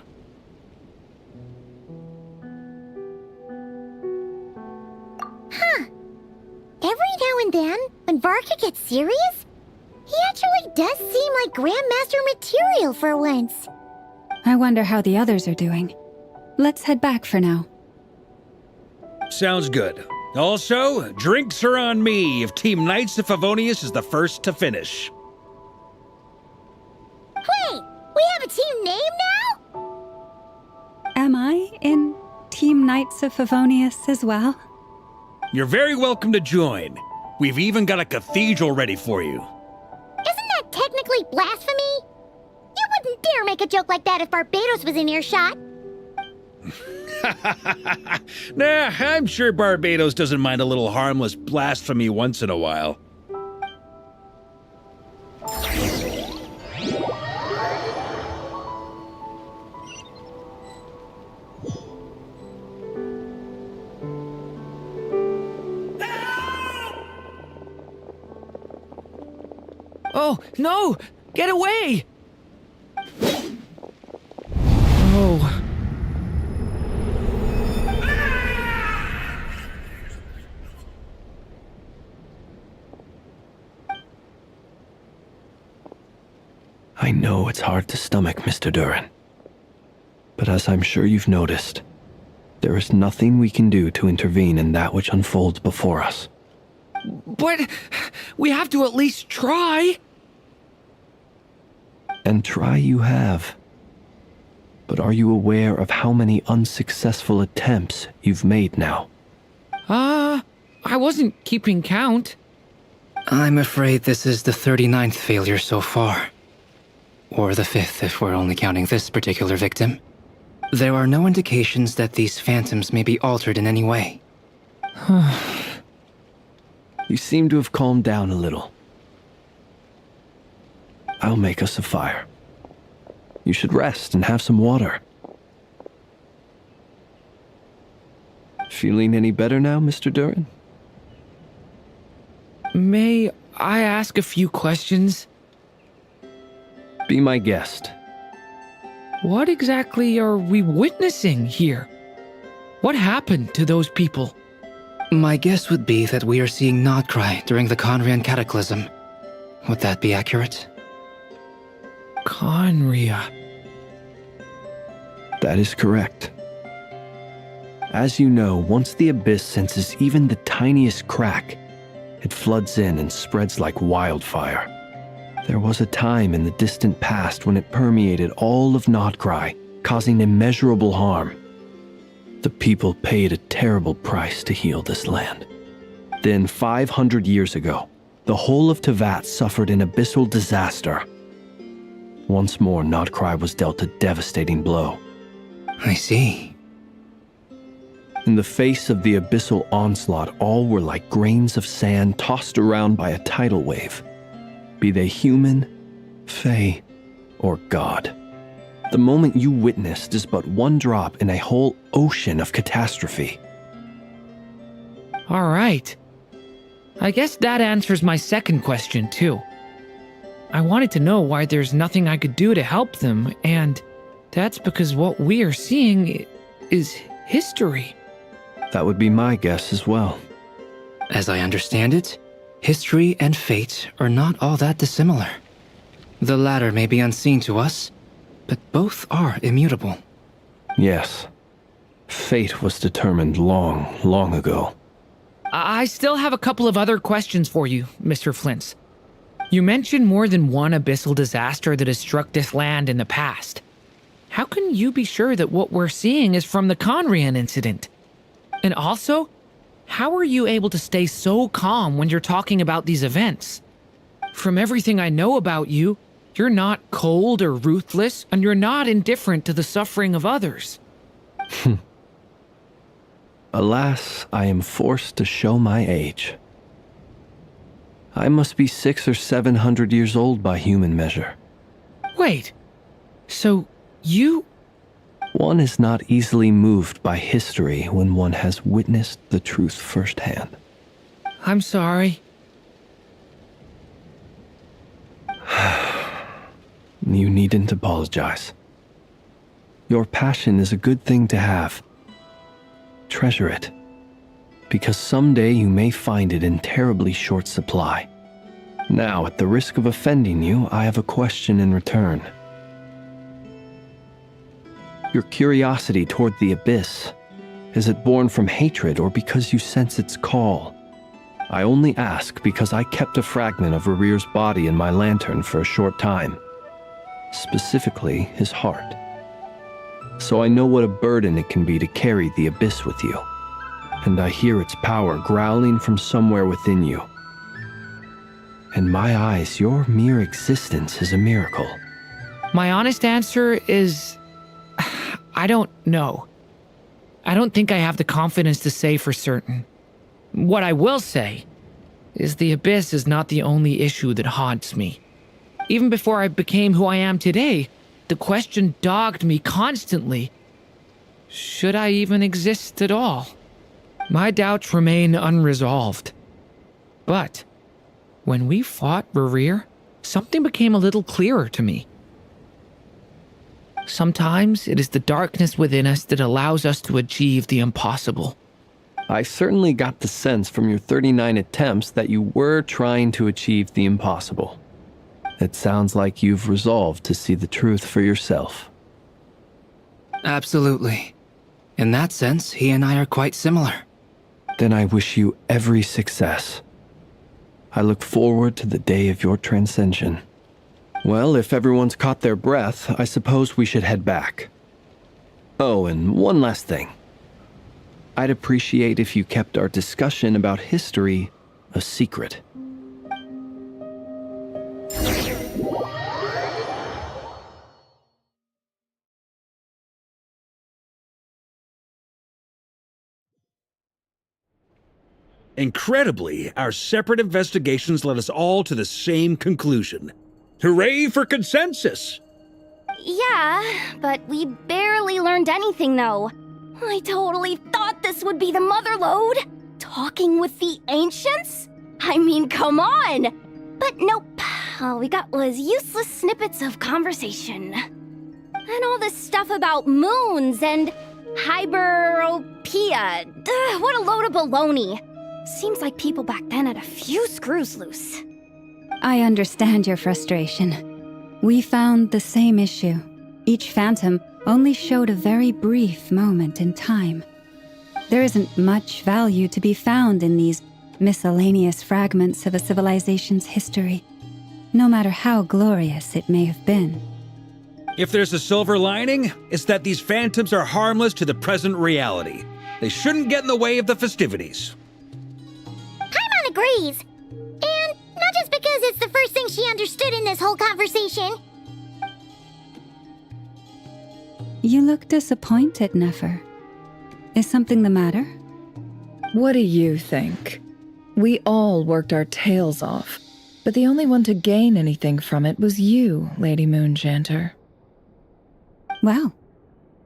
Huh. Every now and then, when Varka gets serious, he actually does seem like Grandmaster material for once. I wonder how the others are doing. Let's head back for now. Sounds good. Also, drinks are on me if Team Knights of Favonius is the first to finish. Wait, we have a team name now? Am I in Team Knights of Favonius as well? You're very welcome to join. We've even got a cathedral ready for you. Isn't that technically blasphemy? You wouldn't dare make a joke like that if Barbados was in earshot. Nah, I'm sure Barbados doesn't mind a little harmless blasphemy once in a while. Oh, no! Get away! Oh. I know it's hard to stomach, Mr. Duran. But as I'm sure you've noticed, there is nothing we can do to intervene in that which unfolds before us. But we have to at least try. And try you have. But are you aware of how many unsuccessful attempts you've made now? I wasn't keeping count. I'm afraid this is the 39th failure so far. Or the 5th if we're only counting this particular victim. There are no indications that these phantoms may be altered in any way. You seem to have calmed down a little. I'll make us a fire. You should rest and have some water. Feeling any better now, Mr. Duran? May I ask a few questions? Be my guest. What exactly are we witnessing here? What happened to those people? My guess would be that we are seeing Nodcry during the Conrian Cataclysm. Would that be accurate? Conria. That is correct. As you know, once the Abyss senses even the tiniest crack, it floods in and spreads like wildfire. There was a time in the distant past when it permeated all of Nodcry, causing immeasurable harm. The people paid a terrible price to heal this land. Then, 500 years ago, the whole of Tevyat suffered an abyssal disaster. Once more, Nodcry was dealt a devastating blow. I see. In the face of the abyssal onslaught, all were like grains of sand tossed around by a tidal wave, be they human, fae, or god. The moment you witnessed is but one drop in a whole ocean of catastrophe. All right. I guess that answers my second question, too. I wanted to know why there's nothing I could do to help them, and that's because what we are seeing is history. That would be my guess as well. As I understand it, history and fate are not all that dissimilar. The latter may be unseen to us, but both are immutable. Yes. Fate was determined long, long ago. I still have a couple of other questions for you, Mr. Flint's. You mentioned more than one abyssal disaster that has struck this land in the past. How can you be sure that what we're seeing is from the Conrian incident? And also, how are you able to stay so calm when you're talking about these events? From everything I know about you, you're not cold or ruthless, and you're not indifferent to the suffering of others. Alas, I am forced to show my age. I must be 600 or 700 years old by human measure. Wait, so you... One is not easily moved by history when one has witnessed the truth firsthand. I'm sorry. You needn't apologize. Your passion is a good thing to have. Treasure it, because someday you may find it in terribly short supply. Now, at the risk of offending you, I have a question in return. Your curiosity toward the abyss, is it born from hatred or because you sense its call? I only ask because I kept a fragment of Rarir's body in my lantern for a short time. Specifically, his heart. So I know what a burden it can be to carry the abyss with you. And I hear its power growling from somewhere within you. In my eyes, your mere existence is a miracle. My honest answer is... I don't know. I don't think I have the confidence to say for certain. What I will say is the abyss is not the only issue that haunts me. Even before I became who I am today, the question dogged me constantly. Should I even exist at all? My doubts remain unresolved. But when we fought Rarir, something became a little clearer to me. Sometimes it is the darkness within us that allows us to achieve the impossible. I certainly got the sense from your 39 attempts that you were trying to achieve the impossible. It sounds like you've resolved to see the truth for yourself. Absolutely. In that sense, he and I are quite similar. Then I wish you every success. I look forward to the day of your transcension. Well, if everyone's caught their breath, I suppose we should head back. Oh, and one last thing. I'd appreciate if you kept our discussion about history a secret. Incredibly, our separate investigations led us all to the same conclusion. Hooray for consensus! Yeah, but we barely learned anything, though. I totally thought this would be the mother lode. Talking with the ancients? I mean, come on! But nope. All we got was useless snippets of conversation. And all this stuff about moons and hyperopia. What a load of baloney. Seems like people back then had a few screws loose. I understand your frustration. We found the same issue. Each phantom only showed a very brief moment in time. There isn't much value to be found in these miscellaneous fragments of a civilization's history, no matter how glorious it may have been. If there's a silver lining, it's that these phantoms are harmless to the present reality. They shouldn't get in the way of the festivities. Paimon agrees. And not just because it's the first thing she understood in this whole conversation. You look disappointed, Nefer. Is something the matter? What do you think? We all worked our tails off, but the only one to gain anything from it was you, Lady Moonjanter. Well,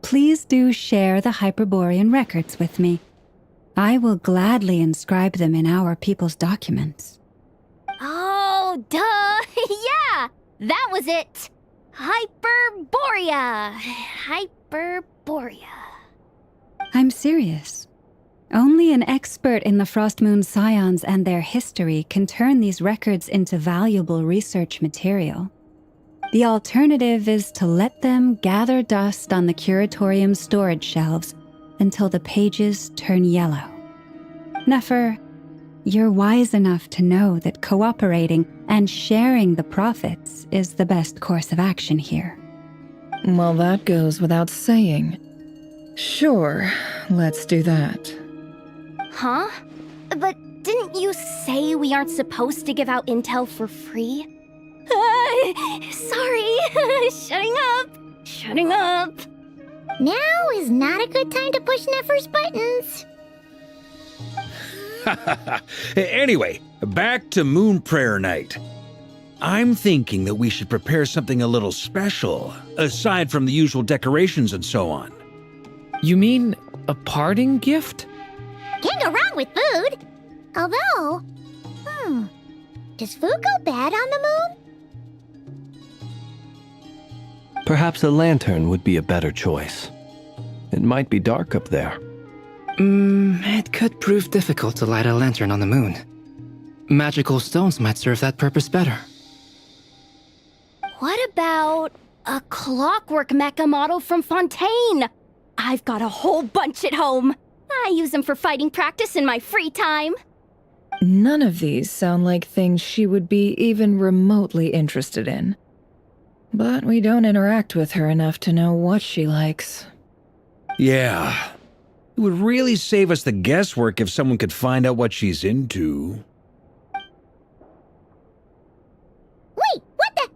please do share the Hyperborean records with me. I will gladly inscribe them in our people's documents. Oh, duh! Yeah! That was it! Hyperborea! Hyperborea. I'm serious. Only an expert in the Frostmoon Scions and their history can turn these records into valuable research material. The alternative is to let them gather dust on the Curatorium's storage shelves until the pages turn yellow. Nefer, you're wise enough to know that cooperating and sharing the profits is the best course of action here. Well, that goes without saying. Sure, let's do that. Huh? But didn't you say we aren't supposed to give out intel for free? Sorry. Shutting up. Now is not a good time to push Nefer's buttons. Anyway, back to Moon Prayer Night. I'm thinking that we should prepare something a little special, aside from the usual decorations and so on. You mean a parting gift? Can't go wrong with food. Although, does food go bad on the moon? Perhaps a lantern would be a better choice. It might be dark up there. It could prove difficult to light a lantern on the moon. Magical stones might serve that purpose better. What about a clockwork mecha model from Fontaine? I've got a whole bunch at home. I use them for fighting practice in my free time. None of these sound like things she would be even remotely interested in. But we don't interact with her enough to know what she likes. Yeah. It would really save us the guesswork if someone could find out what she's into. Wait, what the?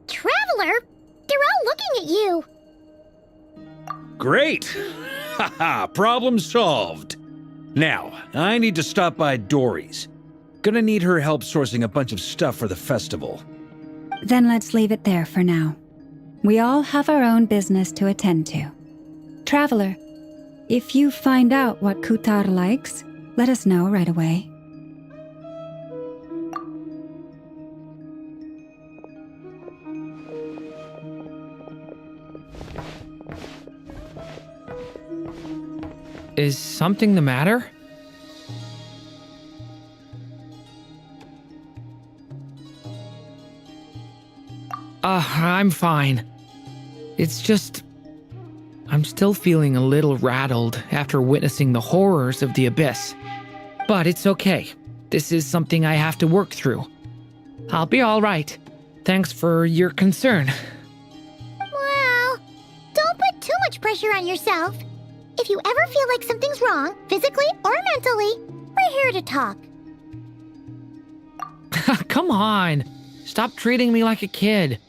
Traveler? They're all looking at you. Great! Haha, problem solved. Now, I need to stop by Dory's. Gonna need her help sourcing a bunch of stuff for the festival. Then let's leave it there for now. We all have our own business to attend to. Traveler, if you find out what Kutar likes, let us know right away. Is something the matter? I'm fine. It's just... I'm still feeling a little rattled after witnessing the horrors of the Abyss. But it's okay. This is something I have to work through. I'll be all right. Thanks for your concern. Well, don't put too much pressure on yourself. If you ever feel like something's wrong, physically or mentally, we're here to talk. Come on. Stop treating me like a kid.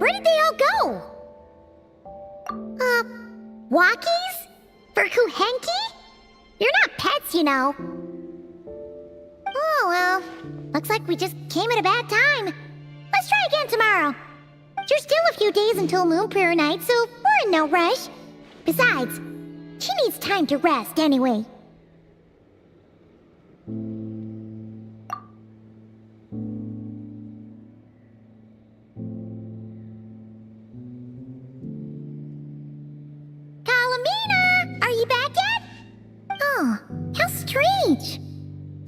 Where did they all go? Walkies? For Kuhenki? You're not pets, you know. Oh, well. Looks like we just came at a bad time. Let's try again tomorrow. There's still a few days until Moon Prayer Night, so we're in no rush. Besides, she needs time to rest anyway. Kalamina! Are you back yet? Oh, how strange.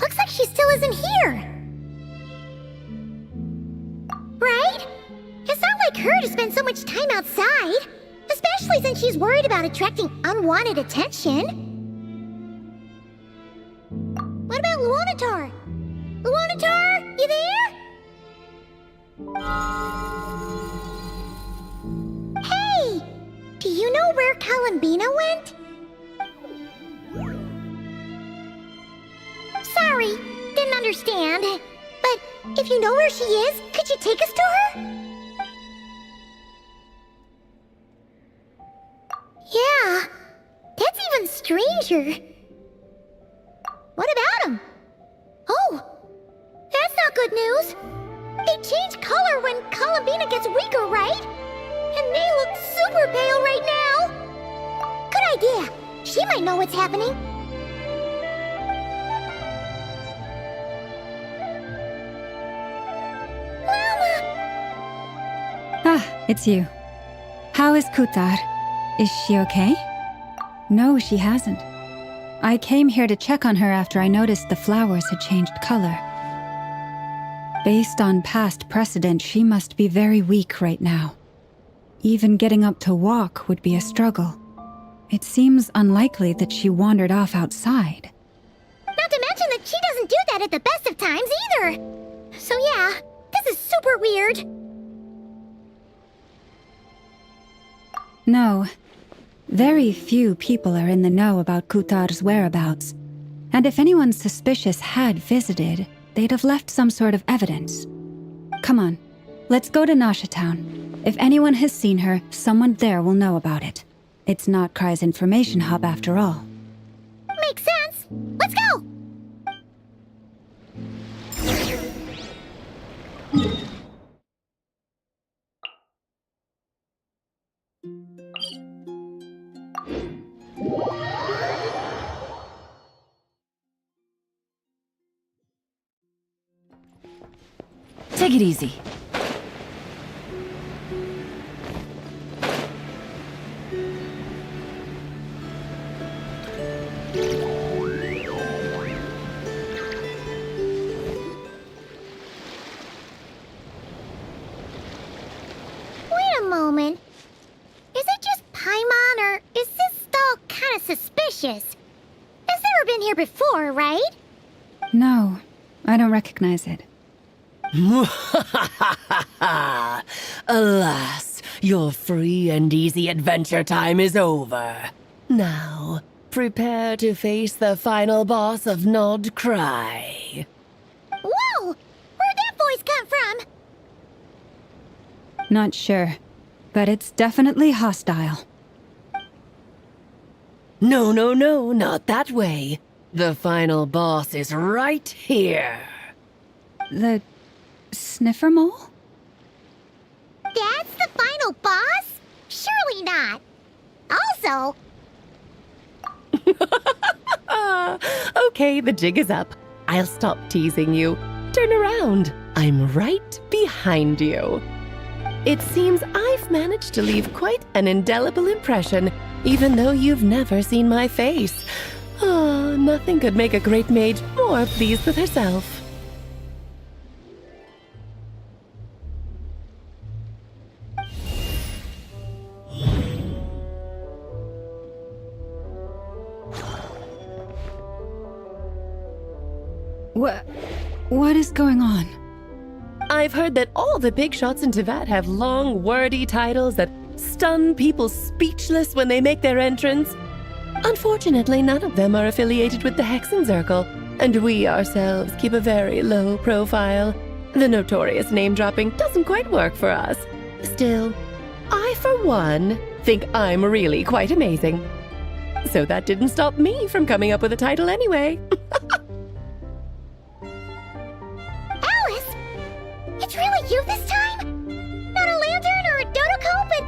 Looks like she still isn't here. Right? It's not like her to spend so much time outside. Especially since she's worried about attracting unwanted attention. What about Luonatar? Luonatar, you there? Hey! Do you know where Kalambina went? Sorry, didn't understand. But if you know where she is, could you take us to her? Yeah, that's even stranger. What about him? Oh, that's not good news. They change color when Kalambina gets weaker, right? And they look super pale right now. Good idea. She might know what's happening. Mama! Ah, it's you. How is Kutar? Is she okay? No, she hasn't. I came here to check on her after I noticed the flowers had changed color. Based on past precedent, she must be very weak right now. Even getting up to walk would be a struggle. It seems unlikely that she wandered off outside. Not to mention that she doesn't do that at the best of times either. So yeah, this is super weird. No. Very few people are in the know about Kutar's whereabouts. And if anyone suspicious had visited, they'd have left some sort of evidence. Come on, let's go to Nasha Town. If anyone has seen her, someone there will know about it. It's not Cry's information hub after all. Makes sense. Let's go! Take it easy. Wait a moment. Is it just Paimon, or is this stall kind of suspicious? It's never been here before, right? No, I don't recognize it. Alas, your free and easy adventure time is over. Now, prepare to face the final boss of Nod Cry. Whoa! Where'd that voice come from? Not sure, but it's definitely hostile. No, not that way. The final boss is right here. The sniffer mole? That's the final boss? Surely not. Also... Okay, the jig is up. I'll stop teasing you. Turn around. I'm right behind you. It seems I've managed to leave quite an indelible impression, even though you've never seen my face. Oh, nothing could make a great mage more pleased with herself. What is going on? I've heard that all the big shots in Tevyat have long, wordy titles that stun people speechless when they make their entrance. Unfortunately, none of them are affiliated with the Hexen Circle, and we ourselves keep a very low profile. The notorious name-dropping doesn't quite work for us. Still, I, for one, think I'm really quite amazing. So that didn't stop me from coming up with a title anyway. Alice! It's really you this time? Not a lantern or a Dodoko, but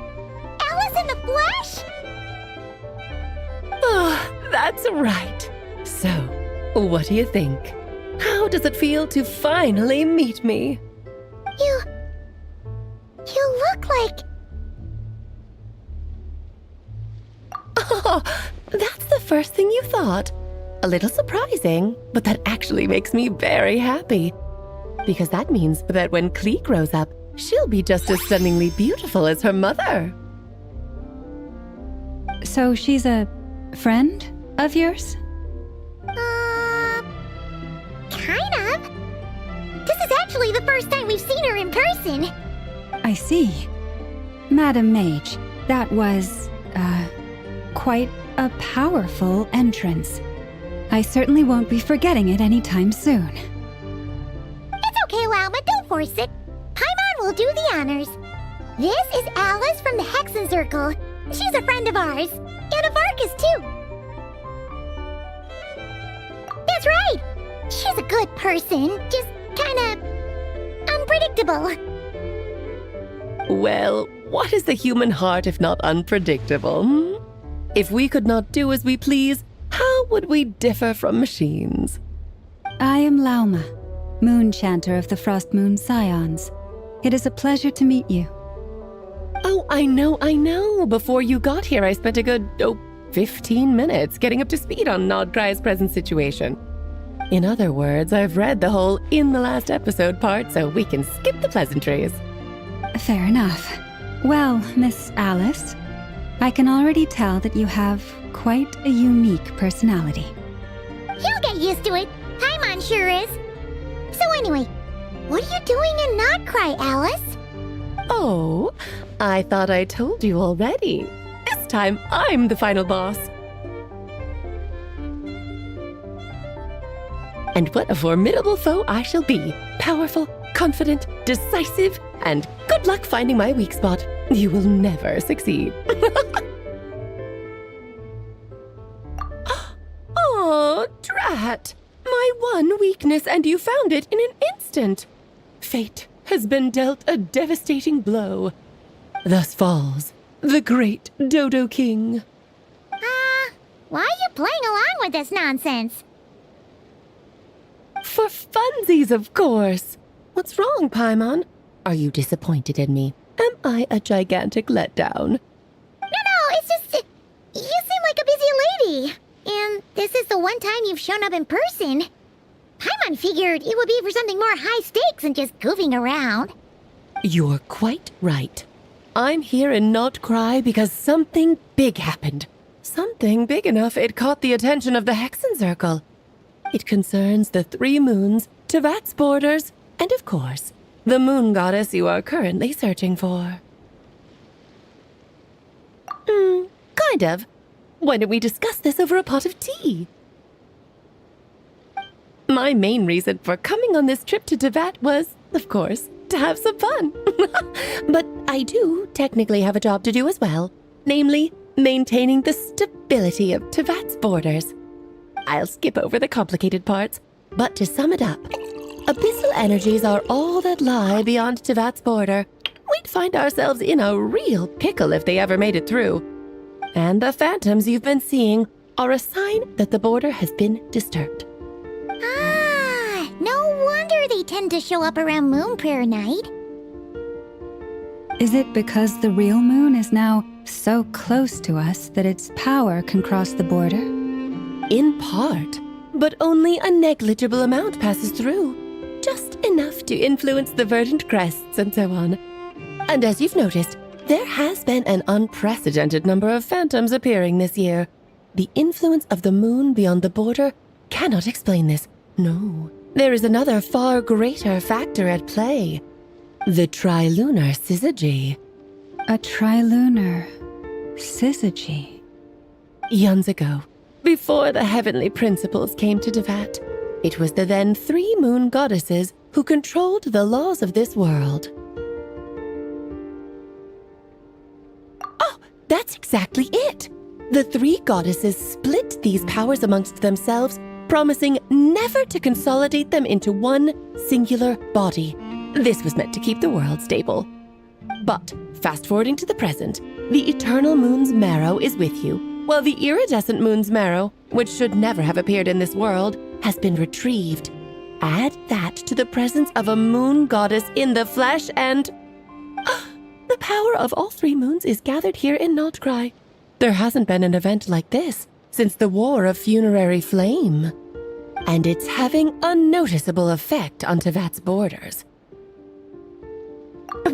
Alice in the flesh? Oh, that's right. So, what do you think? How does it feel to finally meet me? You look like... Oh, that's the first thing you thought. A little surprising, but that actually makes me very happy. Because that means that when Klee grows up, she'll be just as stunningly beautiful as her mother. So she's a friend of yours? Kind of. This is actually the first time we've seen her in person. I see. Madam Mage, that was, quite a powerful entrance. I certainly won't be forgetting it anytime soon. It's okay, Lauma, don't force it. Paimon will do the honors. This is Alice from the Hexen Circle. She's a friend of ours. And of Arcus, too. That's right. She's a good person, just kinda unpredictable. Well, what is the human heart if not unpredictable? If we could not do as we please, how would we differ from machines? I am Lauma, Moon Chanter of the Frost Moon Scions. It is a pleasure to meet you. Oh, I know. Before you got here, I spent a good, 15 minutes getting up to speed on Nodcry's present situation. In other words, I've read the whole in the last episode part, so we can skip the pleasantries. Fair enough. Well, Miss Alice, I can already tell that you have quite a unique personality. You'll get used to it. Paimon sure is. So anyway, what are you doing in Nodcry, Alice? Oh, I thought I told you already. This time, I'm the final boss. And what a formidable foe I shall be. Powerful, confident, decisive, and good luck finding my weak spot. You will never succeed. Oh, drat! My one weakness, and you found it in an instant. Fate has been dealt a devastating blow. Thus falls the great Dodo King. Why are you playing along with this nonsense? For funsies, of course. What's wrong, Paimon? Are you disappointed in me? Am I a gigantic letdown? No, it's just... you seem like a busy lady. And this is the one time you've shown up in person. Paimon figured it would be for something more high stakes than just goofing around. You're quite right. I'm here in Nodcry because something big happened. Something big enough it caught the attention of the Hexen Circle. It concerns the 3 moons, Tevyat's borders, and of course, the moon goddess you are currently searching for. Kind of. Why don't we discuss this over a pot of tea? My main reason for coming on this trip to Tevyat was, of course, to have some fun. But I do technically have a job to do as well, namely, maintaining the stability of Tevyat's borders. I'll skip over the complicated parts, but to sum it up, abyssal energies are all that lie beyond Tevyat's border. We'd find ourselves in a real pickle if they ever made it through. And the phantoms you've been seeing are a sign that the border has been disturbed. No wonder they tend to show up around Moon Prayer Night. Is it because the real moon is now so close to us that its power can cross the border? In part, but only a negligible amount passes through. Just enough to influence the verdant crests and so on. And as you've noticed, there has been an unprecedented number of phantoms appearing this year. The influence of the moon beyond the border cannot explain this. No, there is another far greater factor at play. The trilunar syzygy. A trilunar syzygy? Eons ago, before the heavenly principles came to Tevyat, it was the then 3 moon goddesses who controlled the laws of this world. That's exactly it. The three goddesses split these powers amongst themselves, promising never to consolidate them into one singular body. This was meant to keep the world stable. But, fast forwarding to the present, the eternal moon's marrow is with you, while the iridescent moon's marrow, which should never have appeared in this world, has been retrieved. Add that to the presence of a moon goddess in the flesh and... the power of all three moons is gathered here in Notcry. There hasn't been an event like this since the War of Funerary Flame. And it's having a noticeable effect on Teyvat's borders.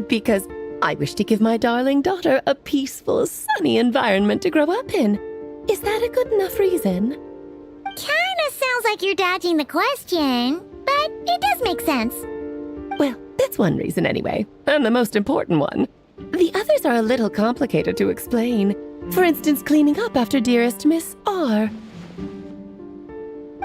Because I wish to give my darling daughter a peaceful, sunny environment to grow up in. Is that a good enough reason? Kinda sounds like you're dodging the question, but it does make sense. Well, that's one reason anyway, and the most important one. The others are a little complicated to explain. For instance, cleaning up after dearest Miss R.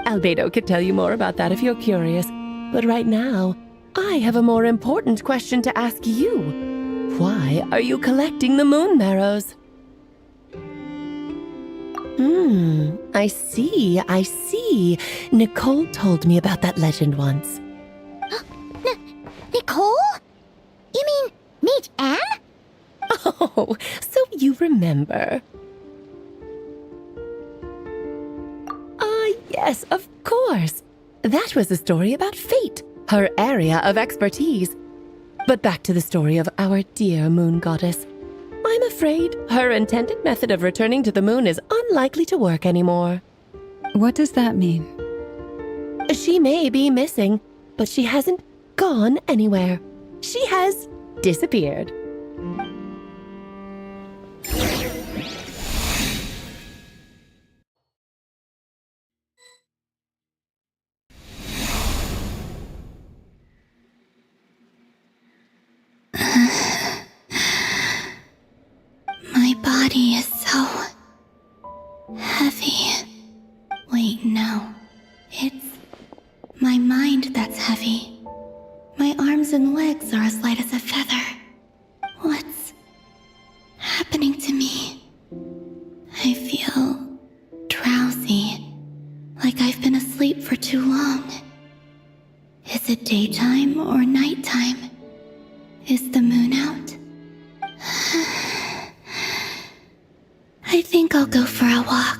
Albedo could tell you more about that if you're curious, but right now, I have a more important question to ask you. Why are you collecting the moon marrows? I see. Nicole told me about that legend once. Nicole? You mean Meet Anne? Oh, so you remember. Yes, of course. That was a story about fate, her area of expertise. But back to the story of our dear moon goddess. I'm afraid her intended method of returning to the moon is unlikely to work anymore. What does that mean? She may be missing, but she hasn't gone anywhere. She has disappeared. My body is so heavy. Wait, no. It's my mind that's heavy. My arms and legs are as light as a feather. What's happening to me? I feel drowsy, like I've been asleep for too long. Is it daytime or nighttime? Is the moon out? I think I'll go for a walk.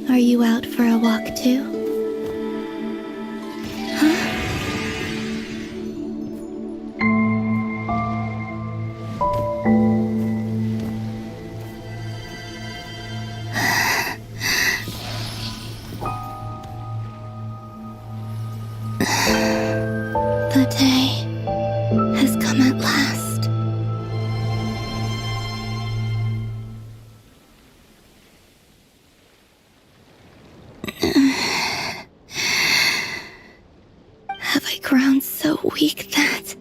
Are you out for a walk too? The day has come at last. Have I grown so weak that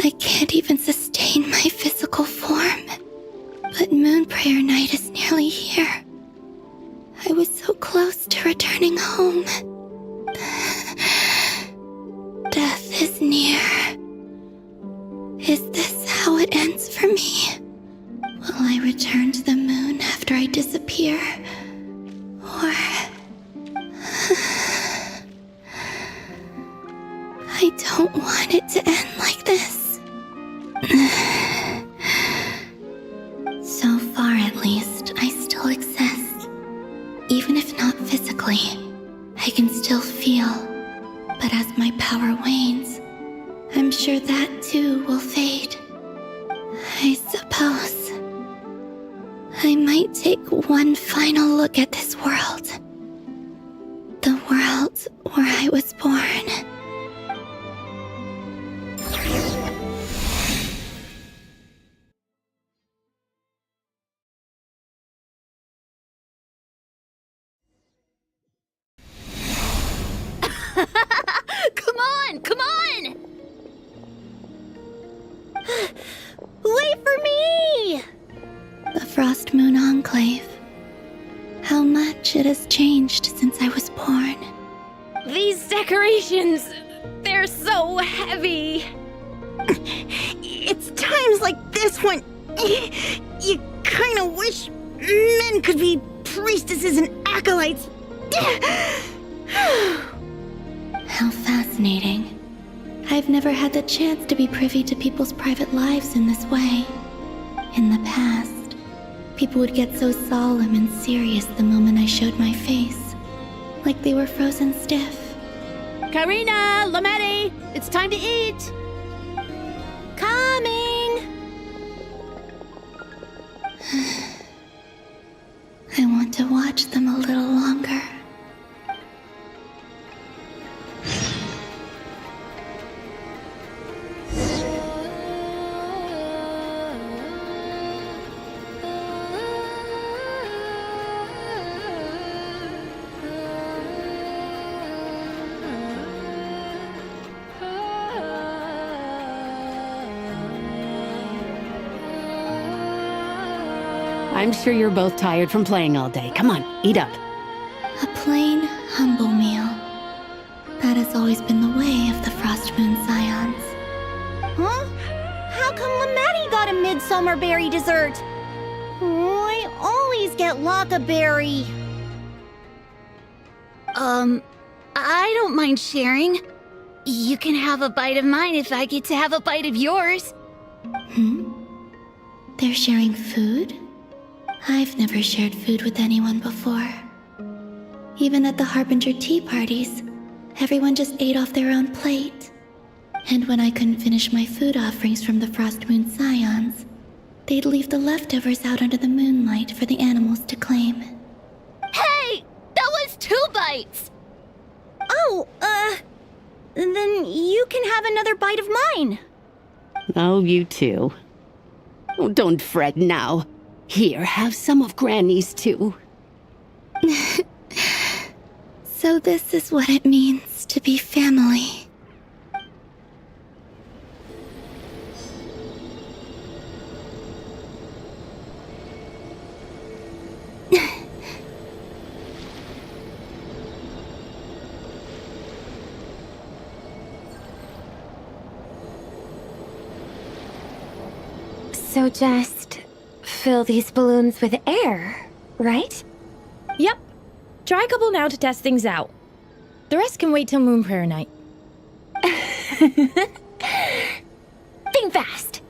I can't even sustain my physical form? But Moon Prayer Night is nearly here. I was so close to returning home. Death is near. Is this how it ends for me? Will I return to the moon after I disappear? Or... I don't want it to end like this. So far, at least, I still exist. Even if not physically, I can still feel. But as my power wanes, I'm sure that too will fade. I suppose I might take one final look at this world. The world where I was born. Come on! Wait for me! Frost Moon Enclave. How much it has changed since I was born. These decorations, they're so heavy. It's times like this when you kind of wish men could be priestesses and acolytes. How fascinating. I've never had the chance to be privy to people's private lives in this way. In the past, people would get so solemn and serious the moment I showed my face, like they were frozen stiff. Karina, Lametti, it's time to eat. Coming! I want to watch them a little longer. I'm sure you're both tired from playing all day. Come on, eat up. A plain, humble meal. That has always been the way of the Frost Moon Scions. Huh? How come Lametti got a midsummer berry dessert? I always get Lockaberry. I don't mind sharing. You can have a bite of mine if I get to have a bite of yours. They're sharing food? I've never shared food with anyone before. Even at the Harbinger tea parties, everyone just ate off their own plate. And when I couldn't finish my food offerings from the Frost Moon Scions, they'd leave the leftovers out under the moonlight for the animals to claim. Hey! That was 2 bites! Oh, then you can have another bite of mine. Oh, you too. Oh, don't fret now. Here, have some of Granny's too. So this is what it means to be family. So just fill these balloons with air, right? Yep. Try a couple now to test things out. The rest can wait till Moon Prayer Night. Think fast.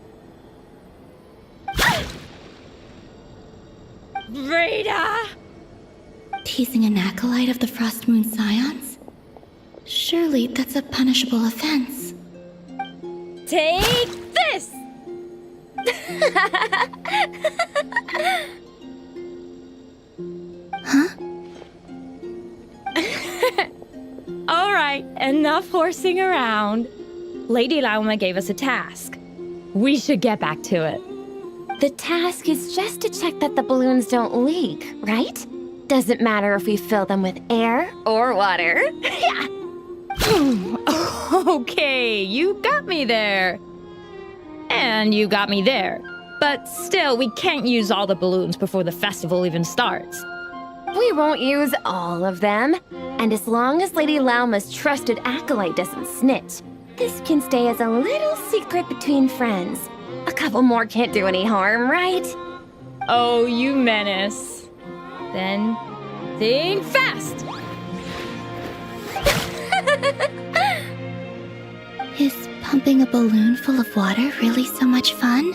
Breda! Teasing an acolyte of the Frost Moon Scions? Surely that's a punishable offense. Take this! Huh? Alright, enough horsing around. Lady Lauma gave us a task. We should get back to it. The task is just to check that the balloons don't leak, right? Doesn't matter if we fill them with air or water. Yeah. Okay, you got me there. And you got me there. But still, we can't use all the balloons before the festival even starts. We won't use all of them. And as long as Lady Lauma's trusted acolyte doesn't snitch, this can stay as a little secret between friends. A couple more can't do any harm, right? Oh, you menace. Then, think fast! Is pumping a balloon full of water really so much fun?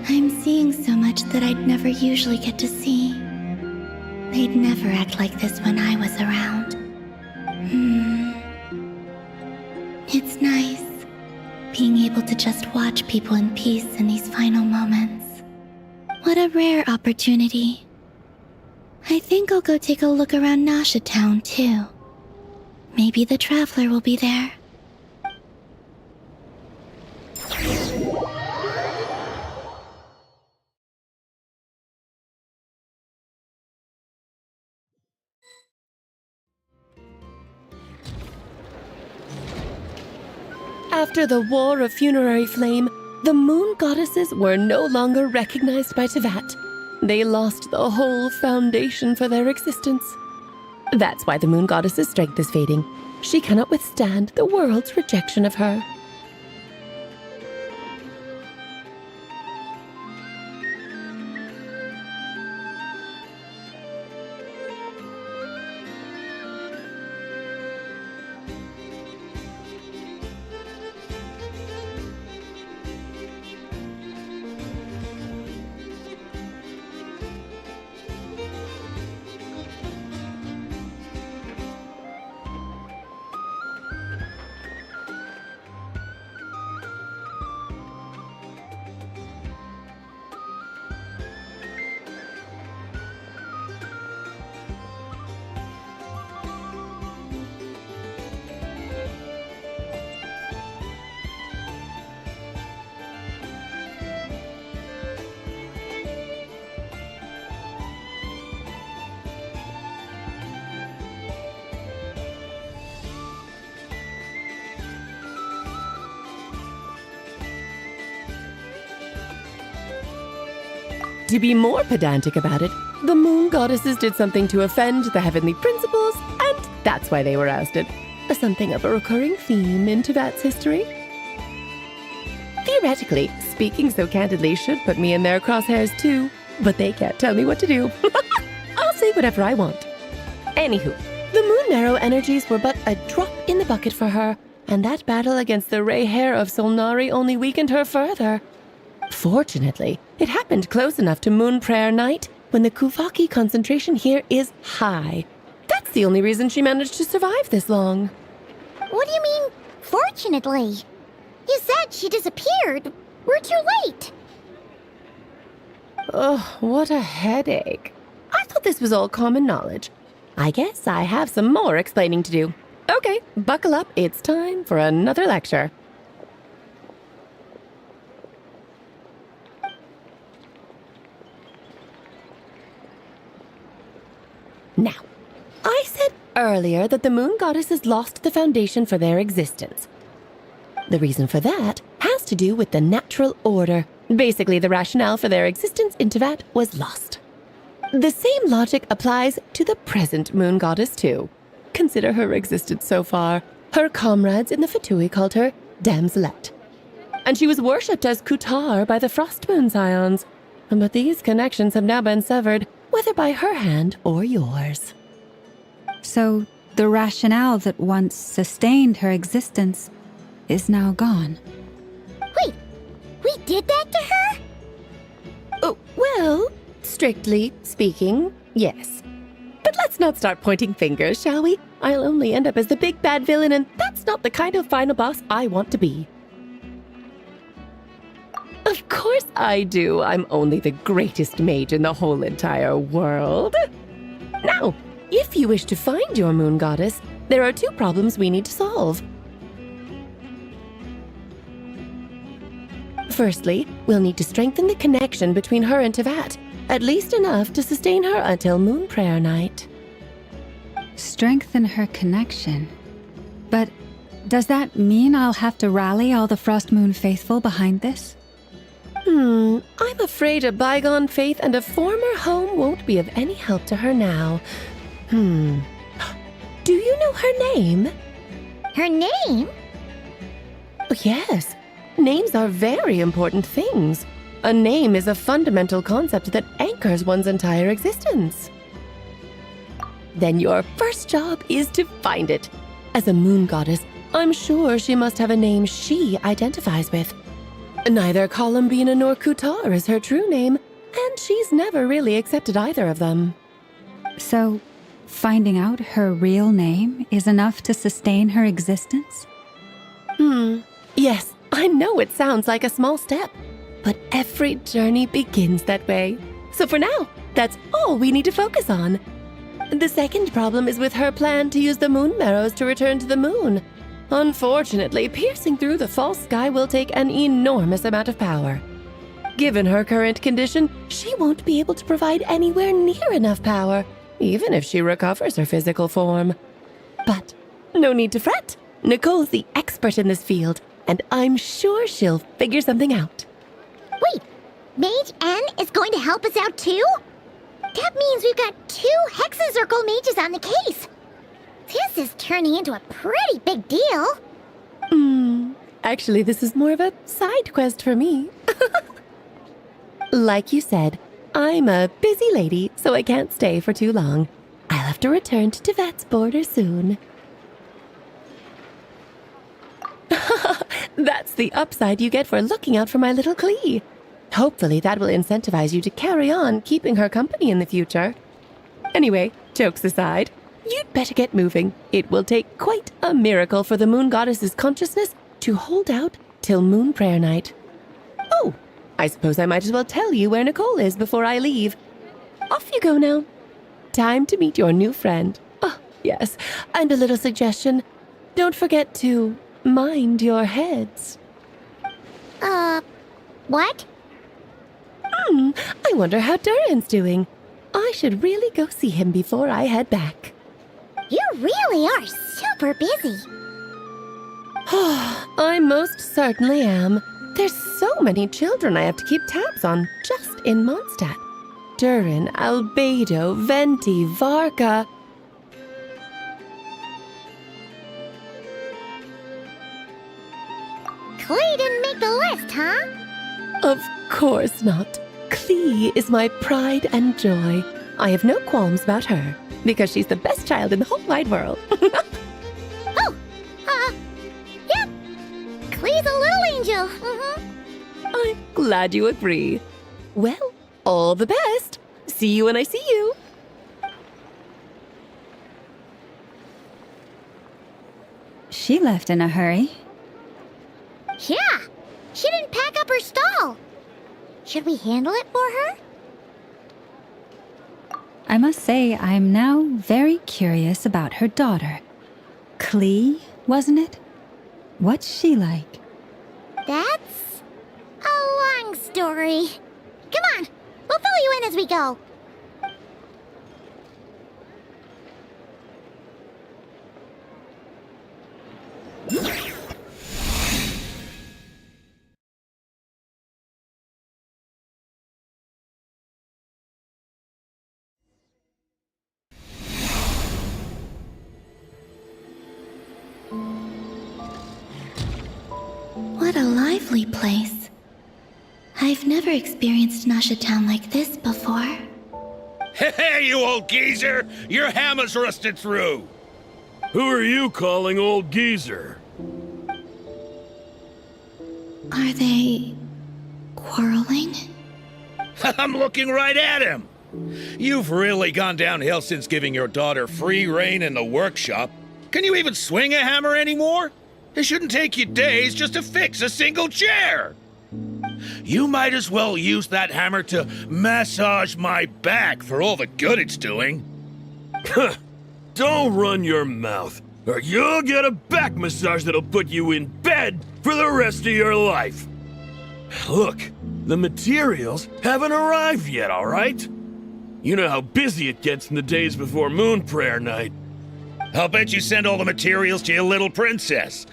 I'm seeing so much that I'd never usually get to see. They'd never act like this when I was around. It's nice, being able to just watch people in peace in these final moments. What a rare opportunity. I think I'll go take a look around Nasha Town, too. Maybe the Traveler will be there. After the War of Funerary Flame, the moon goddesses were no longer recognized by Tevyat. They lost the whole foundation for their existence. That's why the moon goddess's strength is fading. She cannot withstand the world's rejection of her. To be more pedantic about it, the moon goddesses did something to offend the heavenly principles, and that's why they were ousted. Something of a recurring theme in Tevyat's history. Theoretically, speaking so candidly should put me in their crosshairs too, but they can't tell me what to do. I'll say whatever I want. Anywho, the moon marrow energies were but a drop in the bucket for her, and that battle against the Ray Hair of Solnari only weakened her further. Fortunately, it happened close enough to Moon Prayer Night when the Kuvaki concentration here is high. That's the only reason she managed to survive this long. What do you mean, fortunately? You said she disappeared. We're too late. Oh, what a headache. I thought this was all common knowledge. I guess I have some more explaining to do. Okay, buckle up. It's time for another lecture. Now, I said earlier that the moon goddesses lost the foundation for their existence. The reason for that has to do with the natural order. Basically, the rationale for their existence in Tevyat was lost. The same logic applies to the present moon goddess too. Consider her existence so far. Her comrades in the Fatui called her Damselette. And she was worshipped as Kutar by the Frost Moon Scions. But these connections have now been severed, whether by her hand or yours. So, the rationale that once sustained her existence is now gone. Wait, we did that to her? Oh, well, strictly speaking, yes. But let's not start pointing fingers, shall we? I'll only end up as the big bad villain, and that's not the kind of final boss I want to be. Of course I do. I'm only the greatest mage in the whole entire world. Now, if you wish to find your moon goddess, there are two problems we need to solve. Firstly, we'll need to strengthen the connection between her and Tevyat, at least enough to sustain her until Moon Prayer Night. Strengthen her connection? But does that mean I'll have to rally all the Frost Moon faithful behind this? I'm afraid a bygone faith and a former home won't be of any help to her now. Do you know her name? Her name? Yes. Names are very important things. A name is a fundamental concept that anchors one's entire existence. Then your first job is to find it. As a moon goddess, I'm sure she must have a name she identifies with. Neither Columbina nor Kutar is her true name, and she's never really accepted either of them. So, finding out her real name is enough to sustain her existence? Yes, I know it sounds like a small step, but every journey begins that way. So for now, that's all we need to focus on. The second problem is with her plan to use the moon marrows to return to the moon. Unfortunately, piercing through the false sky will take an enormous amount of power. Given her current condition, she won't be able to provide anywhere near enough power, even if she recovers her physical form. But no need to fret. Nicole's the expert in this field. and I'm sure she'll figure something out. Wait, Mage N is going to help us out too? That means we've got 2 Hexacircle mages on the case. This is turning into a pretty big deal. Actually, this is more of a side quest for me. Like you said, I'm a busy lady, so I can't stay for too long. I'll have to return to Tevyat's border soon. That's the upside you get for looking out for my little Klee. Hopefully that will incentivize you to carry on keeping her company in the future. Anyway, jokes aside, you'd better get moving. It will take quite a miracle for the moon goddess's consciousness to hold out till moon prayer night. Oh, I suppose I might as well tell you where Nicole is before I leave. Off you go now. Time to meet your new friend. Oh, yes, and a little suggestion. Don't forget to mind your heads. What? I wonder how Durin's doing. I should really go see him before I head back. You really are super busy. I most certainly am. There's so many children I have to keep tabs on just in Mondstadt. Durin, Albedo, Venti, Varka. Klee didn't make the list, huh? Of course not. Klee is my pride and joy. I have no qualms about her, because she's the best child in the whole wide world. Yep. Klee's a little angel. I'm glad you agree. Well, all the best. See you when I see you. She left in a hurry. Yeah, she didn't pack up her stall. Should we handle it for her? I must say, I'm now very curious about her daughter. Klee, wasn't it? What's she like? That's a long story. Come on, we'll fill you in as we go. What a lively place. I've never experienced Nasha Town like this before. Hey, you old geezer! Your hammer's rusted through! Who are you calling old geezer? Are they quarreling? I'm looking right at him! You've really gone downhill since giving your daughter free rein in the workshop. Can you even swing a hammer anymore? It shouldn't take you days just to fix a single chair! You might as well use that hammer to massage my back for all the good it's doing. Don't run your mouth, or you'll get a back massage that'll put you in bed for the rest of your life. Look, the materials haven't arrived yet, all right? You know how busy it gets in the days before moon prayer night. I'll bet you send all the materials to your little princess.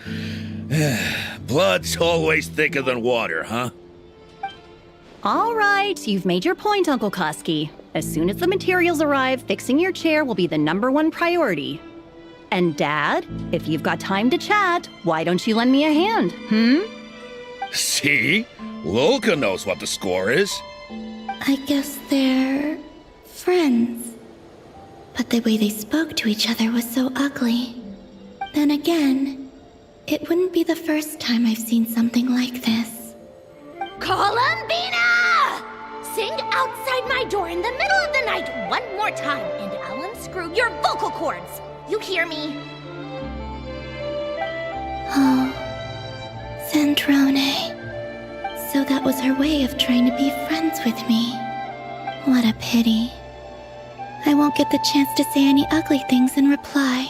Blood's always thicker than water, huh? All right, you've made your point, Uncle Koski. As soon as the materials arrive, fixing your chair will be the #1 priority. And Dad, if you've got time to chat, why don't you lend me a hand, See? Lolka knows what the score is. I guess they're friends. But the way they spoke to each other was so ugly. Then again, it wouldn't be the first time I've seen something like this. Columbina! Sing outside my door in the middle of the night one more time, and I'll unscrew your vocal cords. You hear me? Oh, Zandrone. So that was her way of trying to be friends with me. What a pity. I won't get the chance to say any ugly things in reply.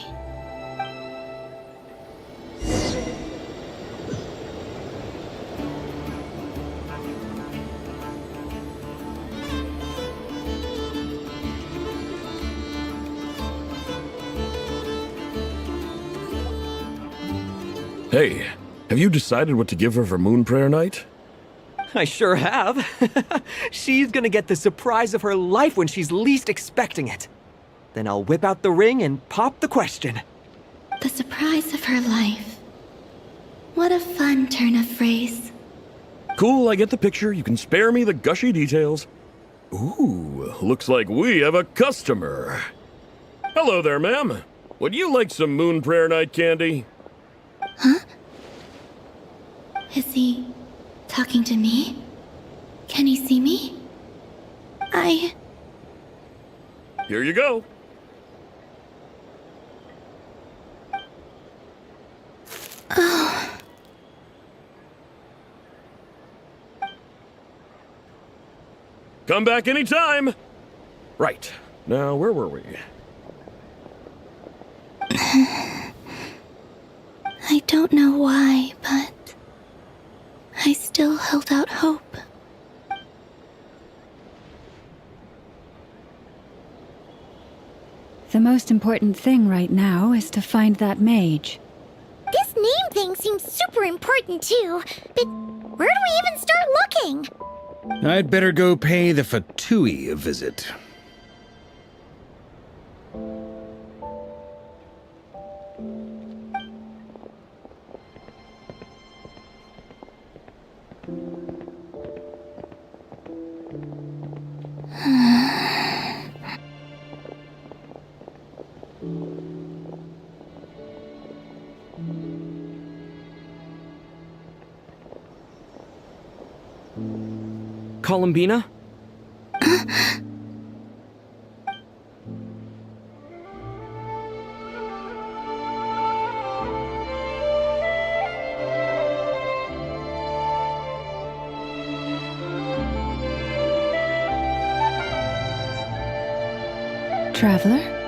Hey, Have you decided what to give her for Moon Prayer Night? I sure have. She's gonna get the surprise of her life when she's least expecting it. Then I'll whip out the ring and pop the question. The surprise of her life. What a fun turn of phrase. Cool, I get the picture. You can spare me the gushy details. Ooh, looks like we have a customer. Hello there, ma'am. Would you like some Moon Prayer Night candy? Huh? Is he talking to me? Can he see me? Here you go. Oh. Come back anytime. Right. Now, where were we? I don't know why, but I still held out hope. The most important thing right now is to find that mage. This name thing seems super important too, but where do we even start looking? I'd better go pay the Fatui a visit. Columbina? Traveler?